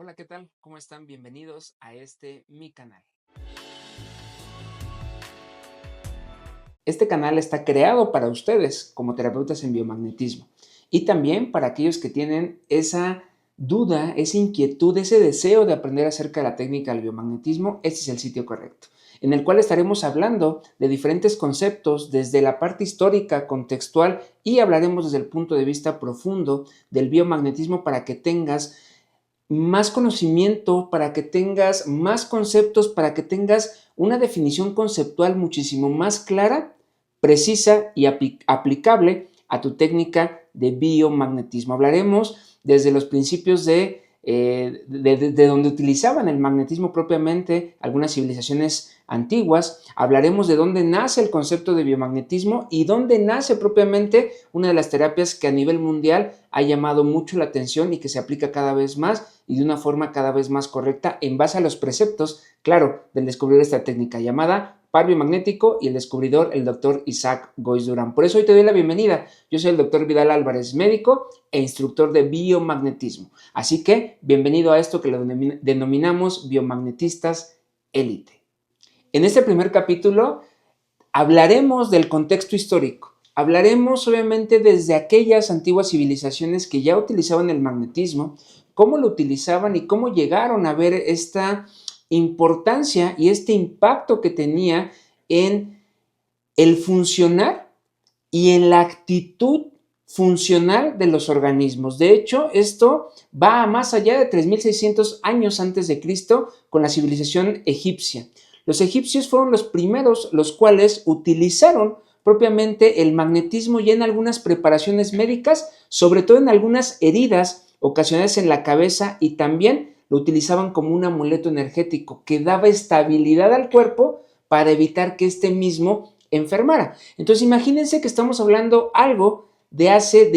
Hola, ¿qué tal? ¿Cómo están? Bienvenidos a mi canal. Este canal está creado para ustedes como terapeutas en biomagnetismo y también para aquellos que tienen esa duda, esa inquietud, ese deseo de aprender acerca de la técnica del biomagnetismo. Este es el sitio correcto, en el cual estaremos hablando de diferentes conceptos desde la parte histórica, contextual, y hablaremos desde el punto de vista profundo del biomagnetismo para que tengas más conocimiento, para que tengas más conceptos, para que tengas una definición conceptual muchísimo más clara, precisa y aplicable a tu técnica de biomagnetismo. Hablaremos desde los principios de donde utilizaban el magnetismo propiamente algunas civilizaciones antiguas. Hablaremos de dónde nace el concepto de biomagnetismo y dónde nace propiamente una de las terapias que a nivel mundial ha llamado mucho la atención y que se aplica cada vez más y de una forma cada vez más correcta en base a los preceptos, claro, del descubridor de esta técnica llamada par biomagnético y el descubridor, el doctor Isaac Goiz Durán. Por eso hoy te doy la bienvenida. Yo soy el doctor Vidal Álvarez, médico e instructor de biomagnetismo. Así que bienvenido a esto que lo denominamos biomagnetistas élite. En este primer capítulo hablaremos del contexto histórico. Hablaremos obviamente desde aquellas antiguas civilizaciones que ya utilizaban el magnetismo, cómo lo utilizaban y cómo llegaron a ver esta importancia y este impacto que tenía en el funcionar y en la actitud funcional de los organismos. De hecho, esto va a más allá de 3600 años antes de Cristo con la civilización egipcia. Los egipcios fueron los primeros los cuales utilizaron propiamente el magnetismo ya en algunas preparaciones médicas, sobre todo en algunas heridas ocasionadas en la cabeza, y también lo utilizaban como un amuleto energético que daba estabilidad al cuerpo para evitar que este mismo enfermara. Entonces imagínense que estamos hablando algo de hace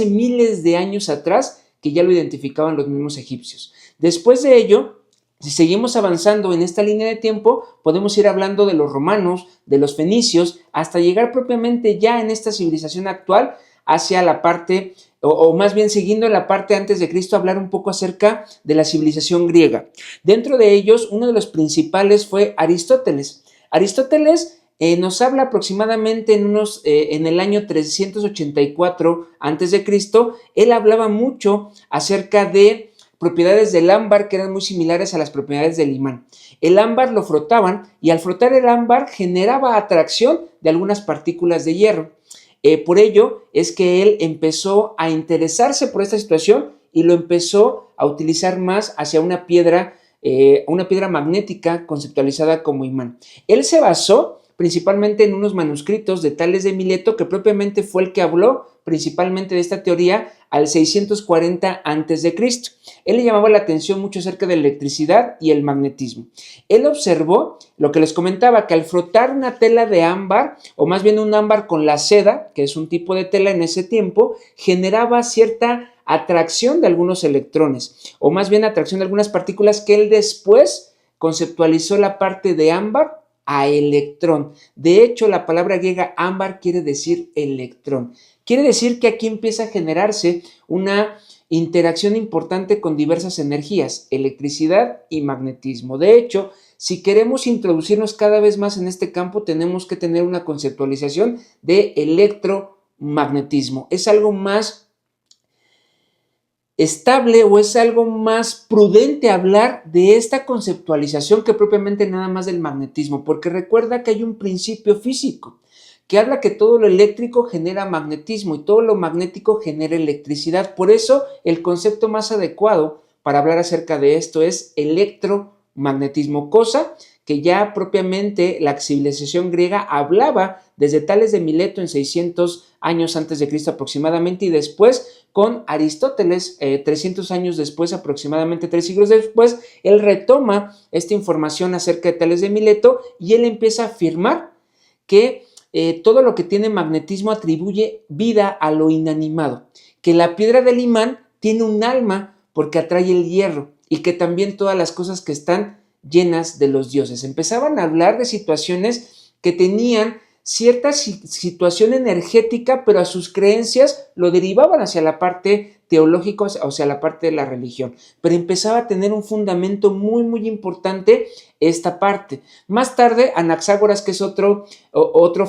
miles de años atrás, que ya lo identificaban los mismos egipcios. Después de ello, si seguimos avanzando en esta línea de tiempo, podemos ir hablando de los romanos, de los fenicios, hasta llegar propiamente ya en esta civilización actual hacia la parte, o más bien siguiendo la parte antes de Cristo, hablar un poco acerca de la civilización griega. Dentro de ellos, uno de los principales fue Aristóteles. Aristóteles nos habla aproximadamente en el año 384 antes de Cristo. Él hablaba mucho acerca de propiedades del ámbar que eran muy similares a las propiedades del imán. El ámbar lo frotaban y al frotar el ámbar generaba atracción de algunas partículas de hierro. Por ello es que él empezó a interesarse por esta situación y lo empezó a utilizar más hacia una piedra magnética conceptualizada como imán. Él se basó principalmente en unos manuscritos de Tales de Mileto, que propiamente fue el que habló principalmente de esta teoría al 640 a.C. Él le llamaba la atención mucho acerca de la electricidad y el magnetismo. Él observó lo que les comentaba, que al frotar una tela de ámbar, o más bien un ámbar con la seda, que es un tipo de tela en ese tiempo, generaba cierta atracción de algunos electrones, o más bien atracción de algunas partículas, que él después conceptualizó la parte de ámbar a electrón. De hecho, la palabra griega ámbar quiere decir electrón. Quiere decir que aquí empieza a generarse una interacción importante con diversas energías, electricidad y magnetismo. De hecho, si queremos introducirnos cada vez más en este campo, tenemos que tener una conceptualización de electromagnetismo. Es algo más estable, o es algo más prudente hablar de esta conceptualización que propiamente nada más del magnetismo, porque recuerda que hay un principio físico que habla que todo lo eléctrico genera magnetismo y todo lo magnético genera electricidad. Por eso el concepto más adecuado para hablar acerca de esto es electromagnetismo, cosa que ya propiamente la civilización griega hablaba desde Tales de Mileto en 600 años antes de Cristo aproximadamente, y después con Aristóteles, 300 años después, aproximadamente 3 siglos después, él retoma esta información acerca de Tales de Mileto y él empieza a afirmar que todo lo que tiene magnetismo atribuye vida a lo inanimado, que la piedra del imán tiene un alma porque atrae el hierro, y que también todas las cosas que están llenas de los dioses. Empezaban a hablar de situaciones que tenían cierta situación energética, pero a sus creencias lo derivaban hacia la parte teológica, o sea, la parte de la religión. Pero empezaba a tener un fundamento muy, muy importante esta parte. Más tarde, Anaxágoras, que es otro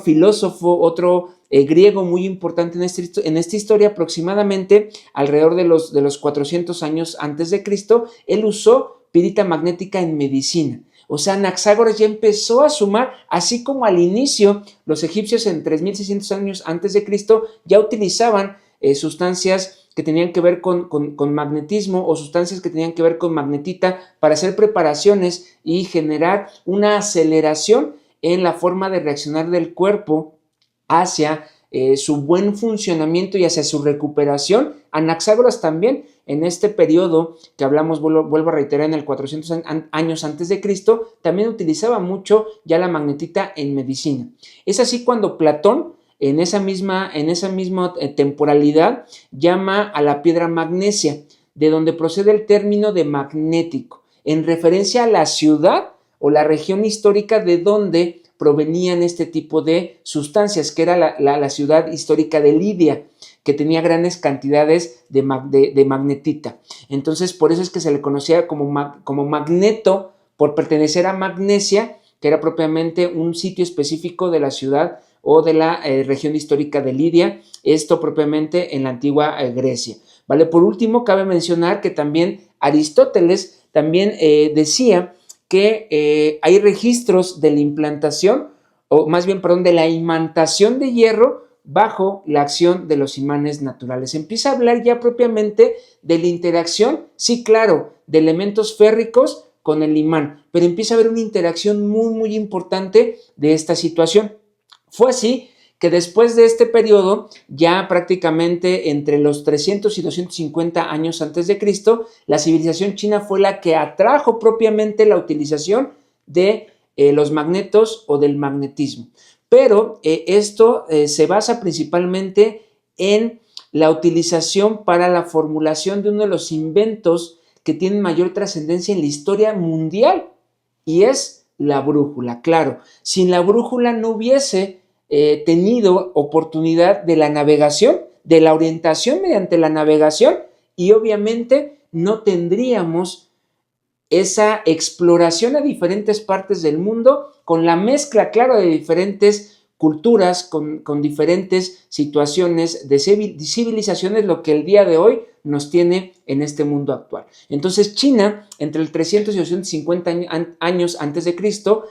filósofo, otro griego muy importante en esta historia, aproximadamente alrededor de los 400 años antes de Cristo, él usó pirita magnética en medicina. O sea, Anaxágoras ya empezó a sumar, así como al inicio los egipcios en 3600 años antes de Cristo ya utilizaban sustancias que tenían que ver con magnetismo o sustancias que tenían que ver con magnetita para hacer preparaciones y generar una aceleración en la forma de reaccionar del cuerpo hacia su buen funcionamiento y hacia su recuperación. Anaxágoras también en este periodo que hablamos, vuelvo a reiterar, en el 400 años antes de Cristo, también utilizaba mucho ya la magnetita en medicina. Es así cuando Platón, en esa misma temporalidad, llama a la piedra magnesia, de donde procede el término de magnético, en referencia a la ciudad o la región histórica de donde provenían este tipo de sustancias, que era la ciudad histórica de Lidia, que tenía grandes cantidades de magnetita. Entonces, por eso es que se le conocía como Magneto, por pertenecer a Magnesia, que era propiamente un sitio específico de la ciudad o de la región histórica de Lidia, esto propiamente en la antigua Grecia. ¿Vale? Por último, cabe mencionar que también Aristóteles también decía que hay registros de la implantación, o más bien, perdón, de la imantación de hierro bajo la acción de los imanes naturales. Empieza a hablar ya propiamente de la interacción, sí, claro, de elementos férricos con el imán, pero empieza a haber una interacción muy, muy importante de esta situación. Fue así que después de este periodo, ya prácticamente entre los 300 y 250 años antes de Cristo, la civilización china fue la que atrajo propiamente la utilización de los magnetos o del magnetismo. Pero esto se basa principalmente en la utilización para la formulación de uno de los inventos que tienen mayor trascendencia en la historia mundial, y es la brújula. Claro, sin la brújula no hubiese tenido oportunidad de la navegación, de la orientación mediante la navegación, y obviamente no tendríamos esa exploración a diferentes partes del mundo con la mezcla, claro, de diferentes culturas, con diferentes situaciones de civilizaciones, lo que el día de hoy nos tiene en este mundo actual. Entonces, China, entre el 300 y 250 años antes de Cristo,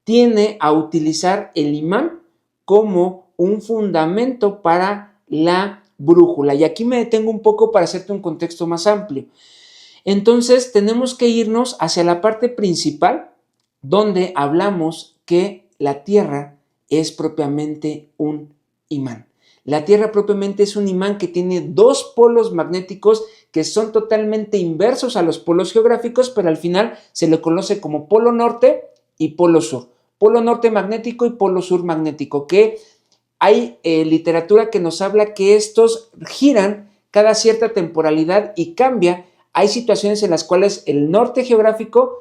tiene a utilizar el imán como un fundamento para la brújula. Y aquí me detengo un poco para hacerte un contexto más amplio. Entonces tenemos que irnos hacia la parte principal, donde hablamos que la Tierra es propiamente un imán. La Tierra propiamente es un imán que tiene dos polos magnéticos que son totalmente inversos a los polos geográficos, pero al final se le conoce como polo norte y polo sur. Polo norte magnético y polo sur magnético, que hay literatura que nos habla que estos giran cada cierta temporalidad y cambia. Hay situaciones en las cuales el norte geográfico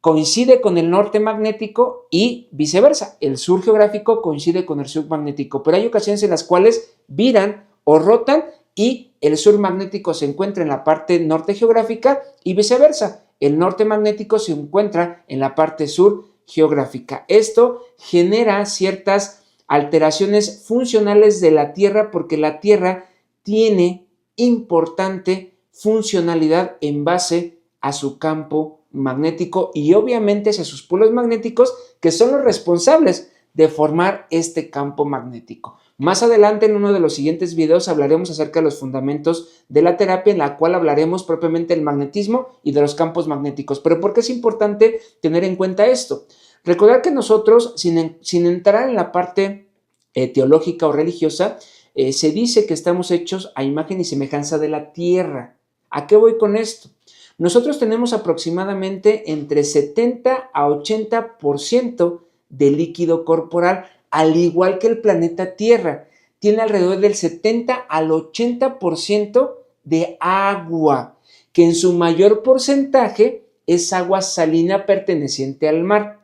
coincide con el norte magnético y viceversa. El sur geográfico coincide con el sur magnético, pero hay ocasiones en las cuales viran o rotan y el sur magnético se encuentra en la parte norte geográfica y viceversa. El norte magnético se encuentra en la parte sur geográfica. Esto genera ciertas alteraciones funcionales de la Tierra porque la Tierra tiene importante funcionalidad en base a su campo magnético y obviamente hacia sus polos magnéticos, que son los responsables de formar este campo magnético. Más adelante, en uno de los siguientes videos, hablaremos acerca de los fundamentos de la terapia, en la cual hablaremos propiamente del magnetismo y de los campos magnéticos. Pero ¿por qué es importante tener en cuenta esto? Recordar que nosotros, sin entrar en la parte teológica o religiosa, se dice que estamos hechos a imagen y semejanza de la Tierra. ¿A qué voy con esto? Nosotros tenemos aproximadamente entre 70 a 80% de líquido corporal, al igual que el planeta Tierra. Tiene alrededor del 70 al 80% de agua, que en su mayor porcentaje es agua salina perteneciente al mar.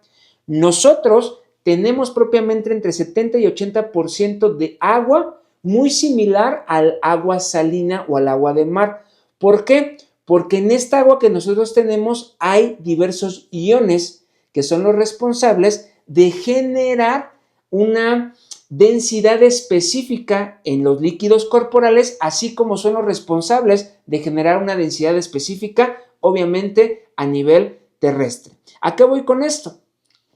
Nosotros tenemos propiamente entre 70 y 80% de agua muy similar al agua salina o al agua de mar. ¿Por qué? Porque en esta agua que nosotros tenemos hay diversos iones que son los responsables de generar una densidad específica en los líquidos corporales, así como son los responsables de generar una densidad específica, obviamente, a nivel terrestre. ¿A qué voy con esto?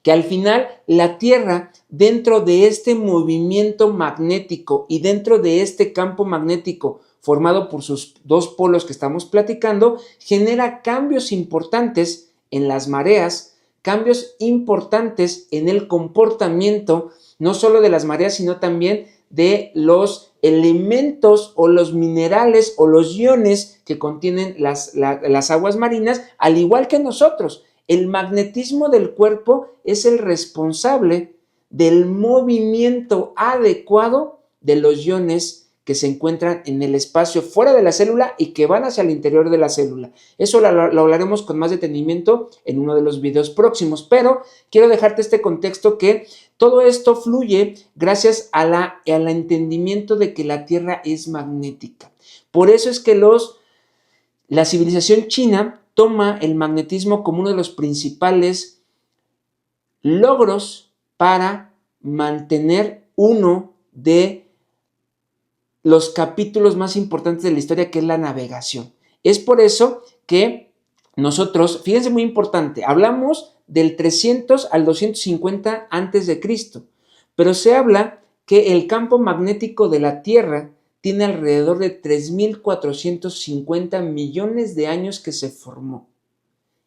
Que al final la Tierra, dentro de este movimiento magnético y dentro de este campo magnético formado por sus dos polos que estamos platicando, genera cambios importantes en las mareas, cambios importantes en el comportamiento, no solo de las mareas, sino también de los elementos o los minerales o los iones que contienen las aguas marinas, al igual que nosotros. El magnetismo del cuerpo es el responsable del movimiento adecuado de los iones que se encuentran en el espacio fuera de la célula y que van hacia el interior de la célula. Eso lo hablaremos con más detenimiento en uno de los videos próximos, pero quiero dejarte este contexto que todo esto fluye gracias al entendimiento de que la Tierra es magnética. Por eso es que la civilización china toma el magnetismo como uno de los principales logros para mantener uno de los capítulos más importantes de la historia, que es la navegación. Es por eso que nosotros, fíjense, muy importante, hablamos del 300 al 250 antes de Cristo, pero se habla que el campo magnético de la Tierra tiene alrededor de 3,450 millones de años que se formó.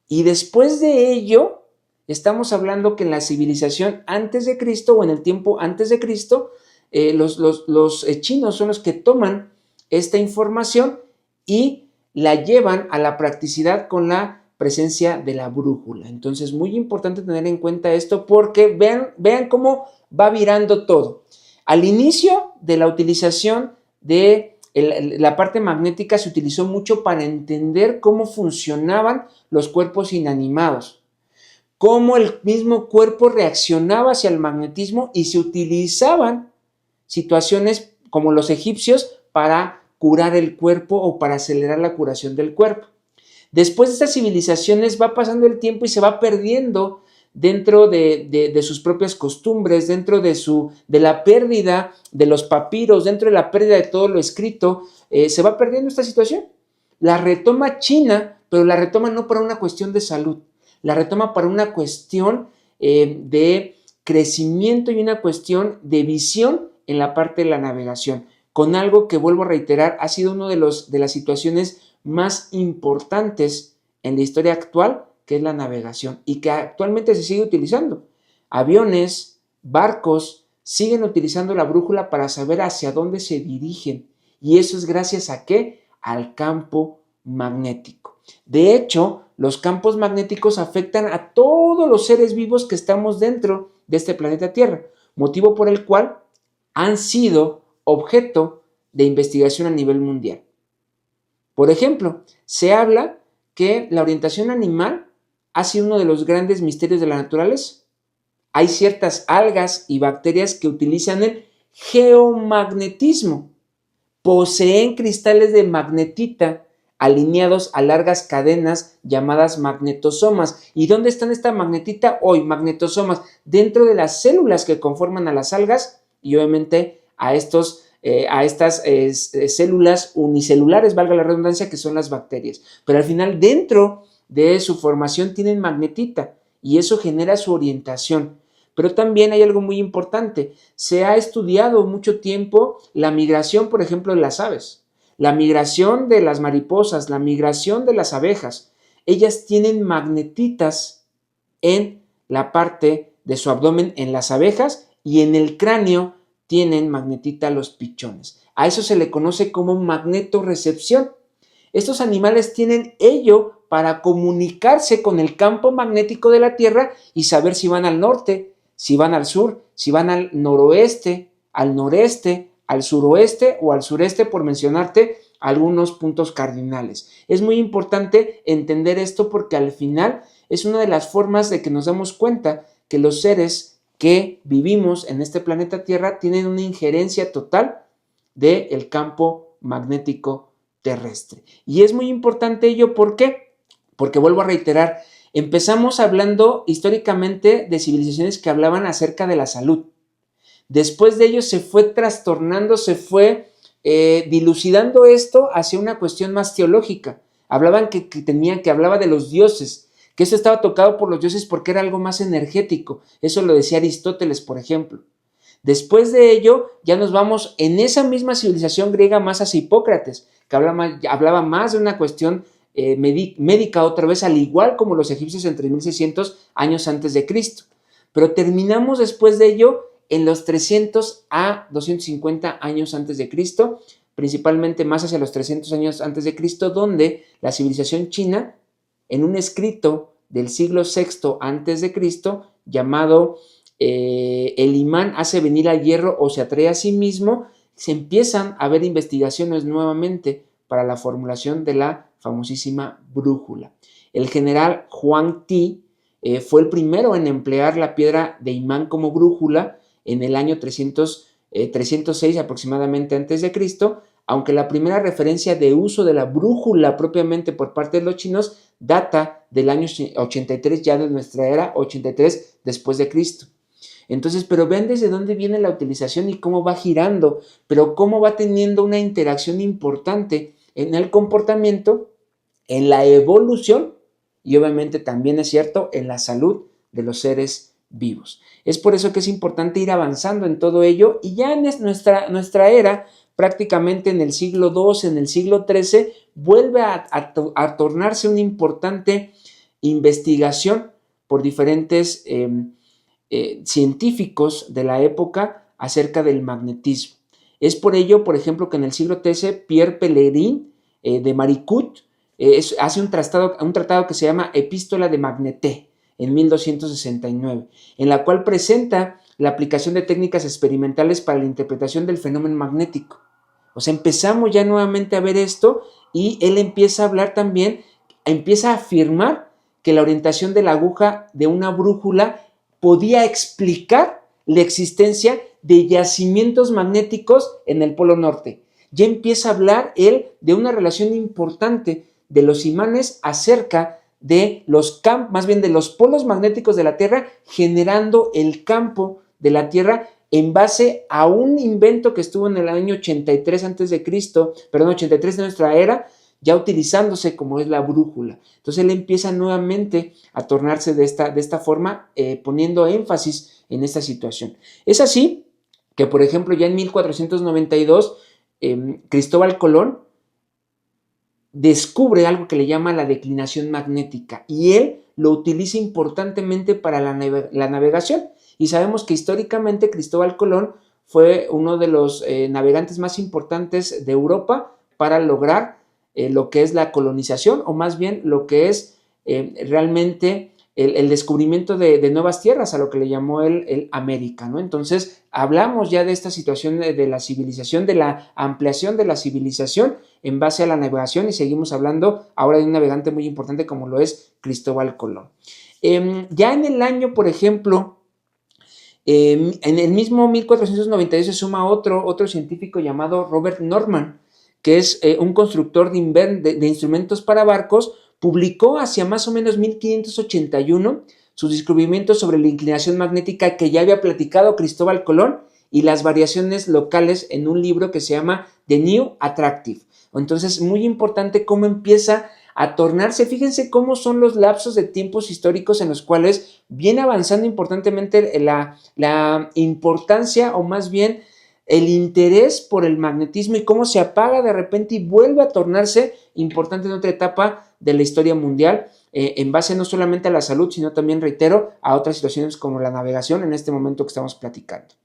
Y después de ello, estamos hablando que en la civilización antes de Cristo o en el tiempo antes de Cristo, los chinos son los que toman esta información y la llevan a la practicidad con la presencia de la brújula. Entonces, muy importante tener en cuenta esto porque vean cómo va virando todo. Al inicio de la utilización de la parte magnética se utilizó mucho para entender cómo funcionaban los cuerpos inanimados, cómo el mismo cuerpo reaccionaba hacia el magnetismo y se utilizaban situaciones como los egipcios para curar el cuerpo o para acelerar la curación del cuerpo. Después de estas civilizaciones va pasando el tiempo y se va perdiendo dentro de sus propias costumbres, dentro de la pérdida de los papiros, dentro de la pérdida de todo lo escrito, se va perdiendo esta situación. La retoma China, pero la retoma no para una cuestión de salud, la retoma para una cuestión de crecimiento y una cuestión de visión en la parte de la navegación, con algo que, vuelvo a reiterar, ha sido una de las situaciones más importantes en la historia actual, que es la navegación, y que actualmente se sigue utilizando. Aviones, barcos, siguen utilizando la brújula para saber hacia dónde se dirigen, y eso es gracias ¿a qué? Al campo magnético. De hecho, los campos magnéticos afectan a todos los seres vivos que estamos dentro de este planeta Tierra, motivo por el cual han sido objeto de investigación a nivel mundial. Por ejemplo, se habla que la orientación animal ha sido uno de los grandes misterios de la naturaleza. Hay ciertas algas y bacterias que utilizan el geomagnetismo. Poseen cristales de magnetita alineados a largas cadenas llamadas magnetosomas. ¿Y dónde están esta magnetita hoy? Magnetosomas dentro de las células que conforman a las algas y obviamente a estas células unicelulares, valga la redundancia, que son las bacterias. Pero al final, dentro de su formación tienen magnetita y eso genera su orientación. Pero también hay algo muy importante. Se ha estudiado mucho tiempo la migración, por ejemplo, de las aves, la migración de las mariposas, la migración de las abejas. Ellas tienen magnetitas en la parte de su abdomen en las abejas y en el cráneo tienen magnetita los pichones. A eso se le conoce como magnetorrecepción. Estos animales tienen ello para comunicarse con el campo magnético de la Tierra y saber si van al norte, si van al sur, si van al noroeste, al noreste, al suroeste o al sureste, por mencionarte algunos puntos cardinales. Es muy importante entender esto porque al final es una de las formas de que nos damos cuenta que los seres que vivimos en este planeta Tierra tienen una injerencia total del campo magnético terrestre. Y es muy importante ello, ¿por qué? Porque vuelvo a reiterar, empezamos hablando históricamente de civilizaciones que hablaban acerca de la salud. Después de ello se fue trastornando, se fue dilucidando esto hacia una cuestión más teológica. Hablaban que hablaba de los dioses, que eso estaba tocado por los dioses porque era algo más energético. Eso lo decía Aristóteles, por ejemplo. Después de ello, ya nos vamos en esa misma civilización griega más hacia Hipócrates, que hablaba más de una cuestión médica otra vez, al igual como los egipcios entre 1600 años antes de Cristo. Pero terminamos después de ello en los 300 a 250 años antes de Cristo, principalmente más hacia los 300 años antes de Cristo, donde la civilización china, en un escrito del siglo VI antes de Cristo, llamado el imán hace venir al hierro o se atrae a sí mismo, se empiezan a ver investigaciones nuevamente para la formulación de la famosísima brújula. El general Huang Ti fue el primero en emplear la piedra de imán como brújula en el año 306 aproximadamente antes de Cristo, aunque la primera referencia de uso de la brújula propiamente por parte de los chinos data del año 83 ya de nuestra era, 83 después de Cristo. Entonces, pero ven desde dónde viene la utilización y cómo va girando, pero cómo va teniendo una interacción importante en el comportamiento, en la evolución y obviamente también es cierto en la salud de los seres vivos. Es por eso que es importante ir avanzando en todo ello y ya en nuestra era, prácticamente en el siglo II, en el siglo XIII, vuelve a tornarse una importante investigación por diferentes científicos de la época acerca del magnetismo. Es por ello, por ejemplo, que en el siglo XIII Pierre Pellegrin de Maricourt hace un tratado que se llama Epístola de Magneté en 1269, en la cual presenta la aplicación de técnicas experimentales para la interpretación del fenómeno magnético. O sea, empezamos ya nuevamente a ver esto y él empieza a hablar también, empieza a afirmar que la orientación de la aguja de una brújula podía explicar la existencia de yacimientos magnéticos en el Polo Norte. Ya empieza a hablar él de una relación importante de los imanes acerca de los más bien de los polos magnéticos de la Tierra, generando el campo de la Tierra en base a un invento que estuvo en el año 83 antes de Cristo, 83 de nuestra era, ya utilizándose como es la brújula. Entonces él empieza nuevamente a tornarse de esta forma, poniendo énfasis en esta situación. Es así que, por ejemplo, ya en 1492, Cristóbal Colón descubre algo que le llama la declinación magnética y él lo utiliza importantemente para la navegación. Y sabemos que históricamente Cristóbal Colón fue uno de los navegantes más importantes de Europa para lograr lo que es la colonización o más bien lo que es realmente el descubrimiento de nuevas tierras, a lo que le llamó el América, ¿no? Entonces hablamos ya de esta situación de la civilización, de la ampliación de la civilización en base a la navegación y seguimos hablando ahora de un navegante muy importante como lo es Cristóbal Colón. Ya en el año, por ejemplo, en el mismo 1492 se suma otro científico llamado Robert Norman, que es un constructor de instrumentos para barcos. Publicó hacia más o menos 1581 sus descubrimientos sobre la inclinación magnética que ya había platicado Cristóbal Colón y las variaciones locales en un libro que se llama The New Attractive. Entonces, muy importante cómo empieza a tornarse, fíjense cómo son los lapsos de tiempos históricos en los cuales viene avanzando importantemente la importancia o más bien el interés por el magnetismo y cómo se apaga de repente y vuelve a tornarse importante en otra etapa de la historia mundial, en base no solamente a la salud, sino también, reitero, a otras situaciones como la navegación en este momento que estamos platicando.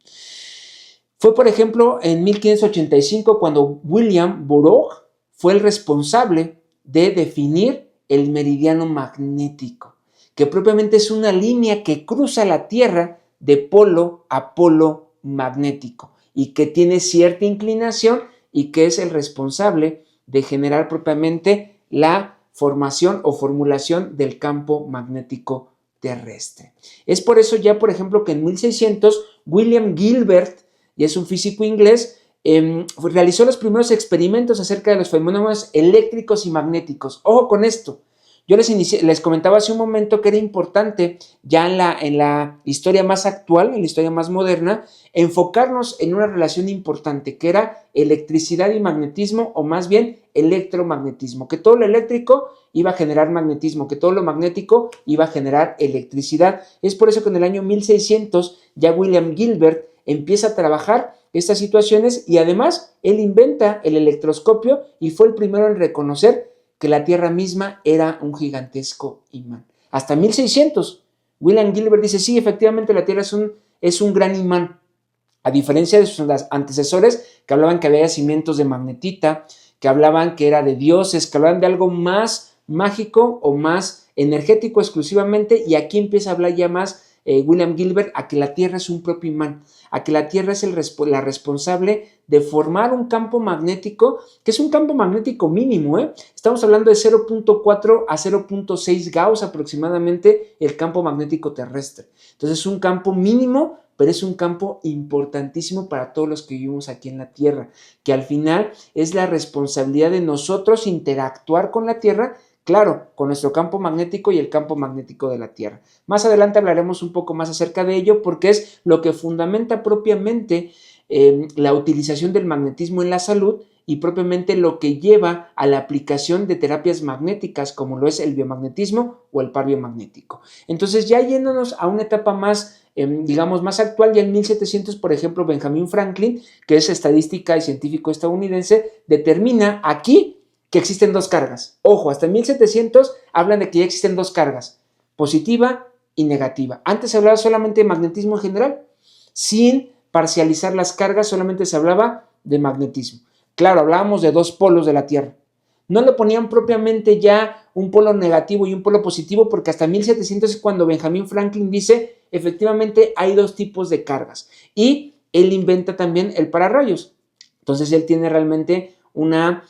Fue, por ejemplo, en 1585 cuando William Burroughs fue el responsable de definir el meridiano magnético, que propiamente es una línea que cruza la Tierra de polo a polo magnético y que tiene cierta inclinación y que es el responsable de generar propiamente la formación o formulación del campo magnético terrestre. Es por eso ya, por ejemplo, que en 1600 William Gilbert, y es un físico inglés, realizó los primeros experimentos acerca de los fenómenos eléctricos y magnéticos. Ojo con esto. Yo les comentaba hace un momento que era importante ya en la historia más actual, en la historia más moderna, enfocarnos en una relación importante que era electricidad y magnetismo, o más bien electromagnetismo, que todo lo eléctrico iba a generar magnetismo, que todo lo magnético iba a generar electricidad. Es por eso que en el año 1600 ya William Gilbert empieza a trabajar estas situaciones y además él inventa el electroscopio y fue el primero en reconocer que la Tierra misma era un gigantesco imán. Hasta 1600, William Gilbert dice, sí, efectivamente la Tierra es un gran imán, a diferencia de sus antecesores que hablaban que había yacimientos de magnetita, que hablaban que era de dioses, que hablaban de algo más mágico o más energético exclusivamente, y aquí empieza a hablar ya más William Gilbert a que la Tierra es un propio imán, a que la Tierra es la responsable de formar un campo magnético, que es un campo magnético mínimo, Estamos hablando de 0.4 a 0.6 Gauss aproximadamente el campo magnético terrestre. Entonces es un campo mínimo, pero es un campo importantísimo para todos los que vivimos aquí en la Tierra, que al final es la responsabilidad de nosotros interactuar con la Tierra, claro, con nuestro campo magnético y el campo magnético de la Tierra. Más adelante hablaremos un poco más acerca de ello porque es lo que fundamenta propiamente la utilización del magnetismo en la salud y propiamente lo que lleva a la aplicación de terapias magnéticas como lo es el biomagnetismo o el par biomagnético. Entonces ya yéndonos a una etapa más digamos más actual, ya en 1700, por ejemplo, Benjamin Franklin, que es estadística y científico estadounidense, determina aquí que existen dos cargas. Ojo, hasta 1700 hablan de que ya existen dos cargas, positiva y negativa. Antes se hablaba solamente de magnetismo en general, sin parcializar las cargas, solamente se hablaba de magnetismo. Claro, hablábamos de dos polos de la Tierra. No le ponían propiamente ya un polo negativo y un polo positivo, porque hasta 1700 es cuando Benjamin Franklin dice, efectivamente hay dos tipos de cargas. Y él inventa también el pararrayos. Entonces él tiene realmente una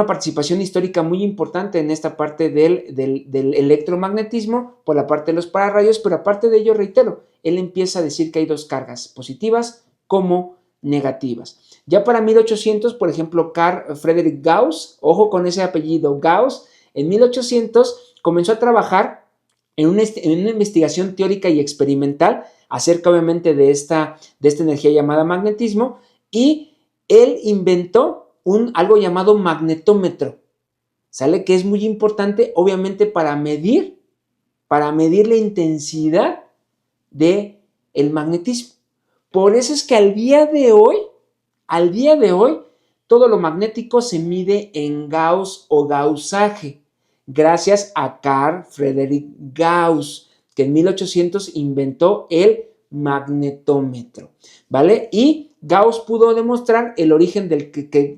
participación histórica muy importante en esta parte del electromagnetismo por la parte de los pararrayos, pero aparte de ello, reitero, él empieza a decir que hay dos cargas, positivas como negativas. Ya para 1800, por ejemplo, Carl Friedrich Gauss, ojo con ese apellido, Gauss, en 1800 comenzó a trabajar en una investigación teórica y experimental acerca obviamente de esta energía llamada magnetismo, y él inventó algo llamado magnetómetro, ¿sale? Que es muy importante obviamente para medir la intensidad del magnetismo. Por eso es que al día de hoy, todo lo magnético se mide en Gauss o gaussage, gracias a Carl Friedrich Gauss, que en 1800 inventó el magnetómetro, ¿vale? Y Gauss pudo demostrar el origen que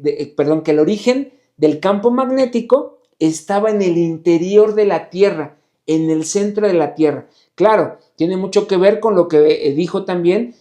el origen del campo magnético estaba en el interior de la Tierra, en el centro de la Tierra. Claro, tiene mucho que ver con lo que dijo también,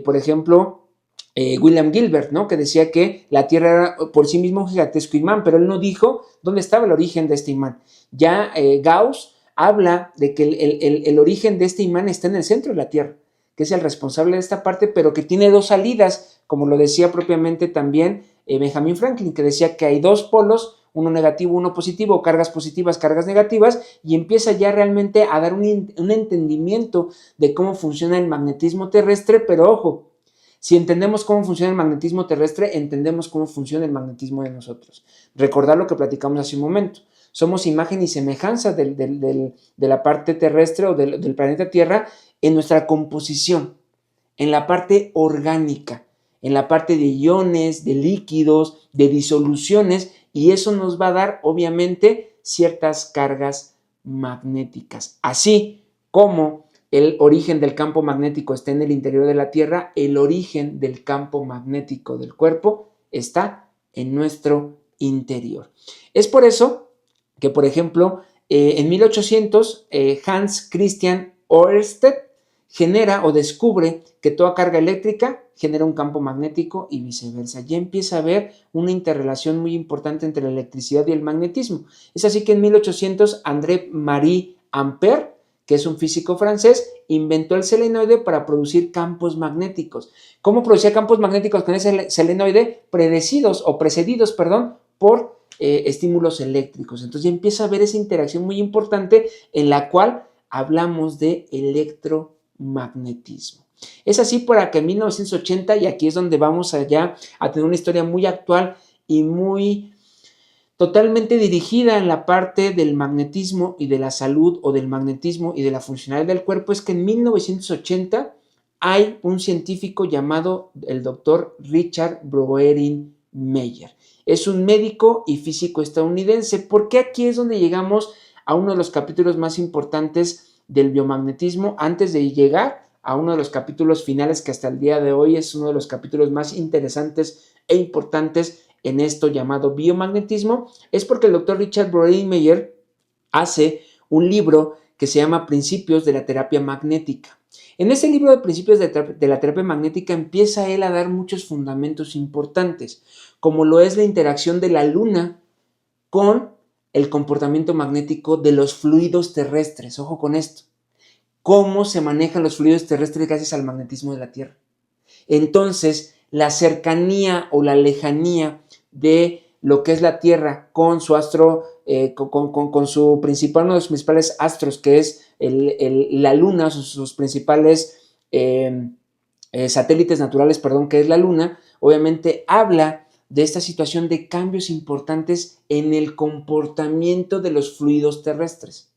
por ejemplo, William Gilbert, ¿no? Que decía que la Tierra era por sí mismo un gigantesco imán, pero él no dijo dónde estaba el origen de este imán. Ya Gauss habla de que el origen de este imán está en el centro de la Tierra, que es el responsable de esta parte, pero que tiene dos salidas, como lo decía propiamente también Benjamin Franklin, que decía que hay dos polos, uno negativo, uno positivo, cargas positivas, cargas negativas, y empieza ya realmente a dar un entendimiento de cómo funciona el magnetismo terrestre, pero ojo, si entendemos cómo funciona el magnetismo terrestre, entendemos cómo funciona el magnetismo de nosotros. Recordar lo que platicamos hace un momento. Somos imagen y semejanza de la parte terrestre o del planeta Tierra en nuestra composición, en la parte orgánica, en la parte de iones, de líquidos, de disoluciones, y eso nos va a dar obviamente ciertas cargas magnéticas. Así como el origen del campo magnético está en el interior de la Tierra, el origen del campo magnético del cuerpo está en nuestro interior. Es por eso que, por ejemplo, en 1800, Hans Christian Ørsted genera o descubre que toda carga eléctrica genera un campo magnético y viceversa. Ya empieza a haber una interrelación muy importante entre la electricidad y el magnetismo. Es así que en 1800 André Marie Ampère, que es un físico francés, inventó el selenoide para producir campos magnéticos. ¿Cómo producía campos magnéticos con ese selenoide? Precedidos por estímulos eléctricos. Entonces ya empieza a haber esa interacción muy importante en la cual hablamos de electromagnetismo. Es así para que en 1980, y aquí es donde vamos allá a tener una historia muy actual y muy totalmente dirigida en la parte del magnetismo y de la salud, o del magnetismo y de la funcionalidad del cuerpo, es que en 1980 hay un científico llamado el doctor Richard Brouwerin Meyer. Es un médico y físico estadounidense, porque aquí es donde llegamos a uno de los capítulos más importantes del biomagnetismo, antes de llegar a uno de los capítulos finales, que hasta el día de hoy es uno de los capítulos más interesantes e importantes en esto llamado biomagnetismo. Es porque el doctor Richard Brouwerin Meyer hace un libro que se llama Principios de la Terapia Magnética. En ese libro de Principios de la Terapia Magnética empieza él a dar muchos fundamentos importantes, como lo es la interacción de la luna con el comportamiento magnético de los fluidos terrestres. Ojo con esto. Cómo se manejan los fluidos terrestres gracias al magnetismo de la Tierra. Entonces, la cercanía o la lejanía de lo que es la Tierra con su astro, con su principal, uno de los principales astros, que es la Luna, sus principales satélites naturales, que es la Luna, obviamente habla de esta situación de cambios importantes en el comportamiento de los fluidos terrestres.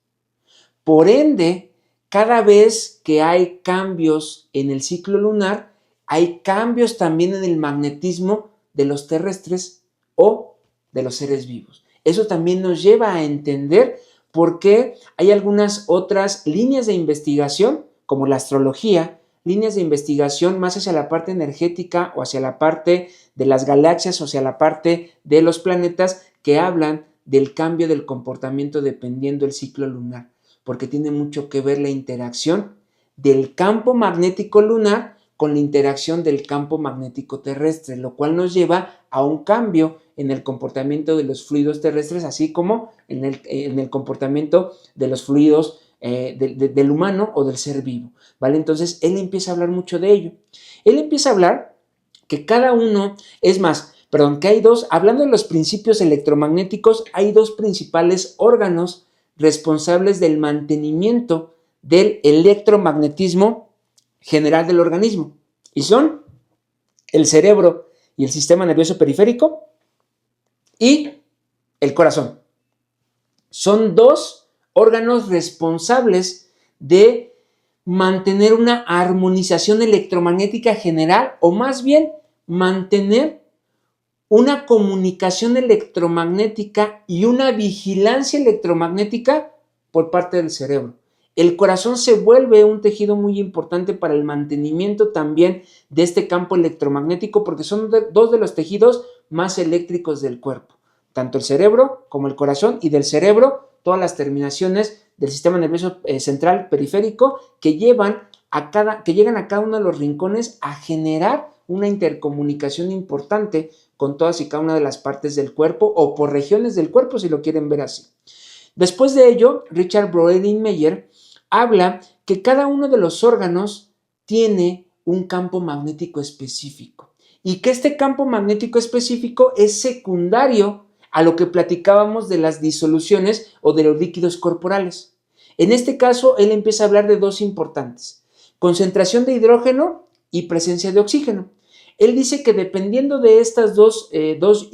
Por ende, cada vez que hay cambios en el ciclo lunar, hay cambios también en el magnetismo de los terrestres o de los seres vivos. Eso también nos lleva a entender por qué hay algunas otras líneas de investigación, como la astrología, líneas de investigación más hacia la parte energética o hacia la parte de las galaxias o hacia la parte de los planetas, que hablan del cambio del comportamiento dependiendo del ciclo lunar, porque tiene mucho que ver la interacción del campo magnético lunar con la interacción del campo magnético terrestre, lo cual nos lleva a un cambio en el comportamiento de los fluidos terrestres, así como en el comportamiento de los fluidos del humano o del ser vivo, ¿vale? Entonces, él empieza a hablar mucho de ello. Él empieza a hablar que cada uno, que hay dos, hablando de los principios electromagnéticos, hay dos principales órganos responsables del mantenimiento del electromagnetismo general del organismo, y son el cerebro y el sistema nervioso periférico y el corazón. Son dos órganos responsables de mantener una armonización electromagnética general, o más bien mantener una comunicación electromagnética y una vigilancia electromagnética por parte del cerebro. El corazón se vuelve un tejido muy importante para el mantenimiento también de este campo electromagnético, porque son dos de los tejidos más eléctricos del cuerpo, tanto el cerebro como el corazón, y del cerebro todas las terminaciones del sistema nervioso central periférico que llegan a cada uno de los rincones a generar una intercomunicación importante con todas y cada una de las partes del cuerpo, o por regiones del cuerpo, si lo quieren ver así. Después de ello, Richard Brouwerin Meyer habla que cada uno de los órganos tiene un campo magnético específico, y que este campo magnético específico es secundario a lo que platicábamos de las disoluciones o de los líquidos corporales. En este caso, él empieza a hablar de dos importantes: concentración de hidrógeno y presencia de oxígeno. Él dice que dependiendo de estas dos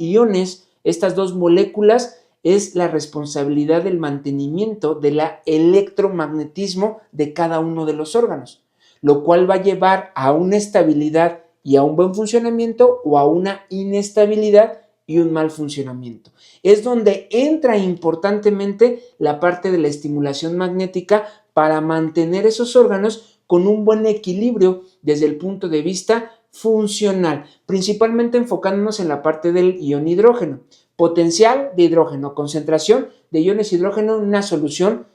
iones, estas dos moléculas, es la responsabilidad del mantenimiento del electromagnetismo de cada uno de los órganos, lo cual va a llevar a una estabilidad y a un buen funcionamiento, o a una inestabilidad y un mal funcionamiento. Es donde entra importantemente la parte de la estimulación magnética para mantener esos órganos con un buen equilibrio desde el punto de vista funcional, principalmente enfocándonos en la parte del ion hidrógeno. Potencial de hidrógeno, concentración de iones hidrógeno en una solución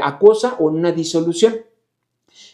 acuosa o en una disolución,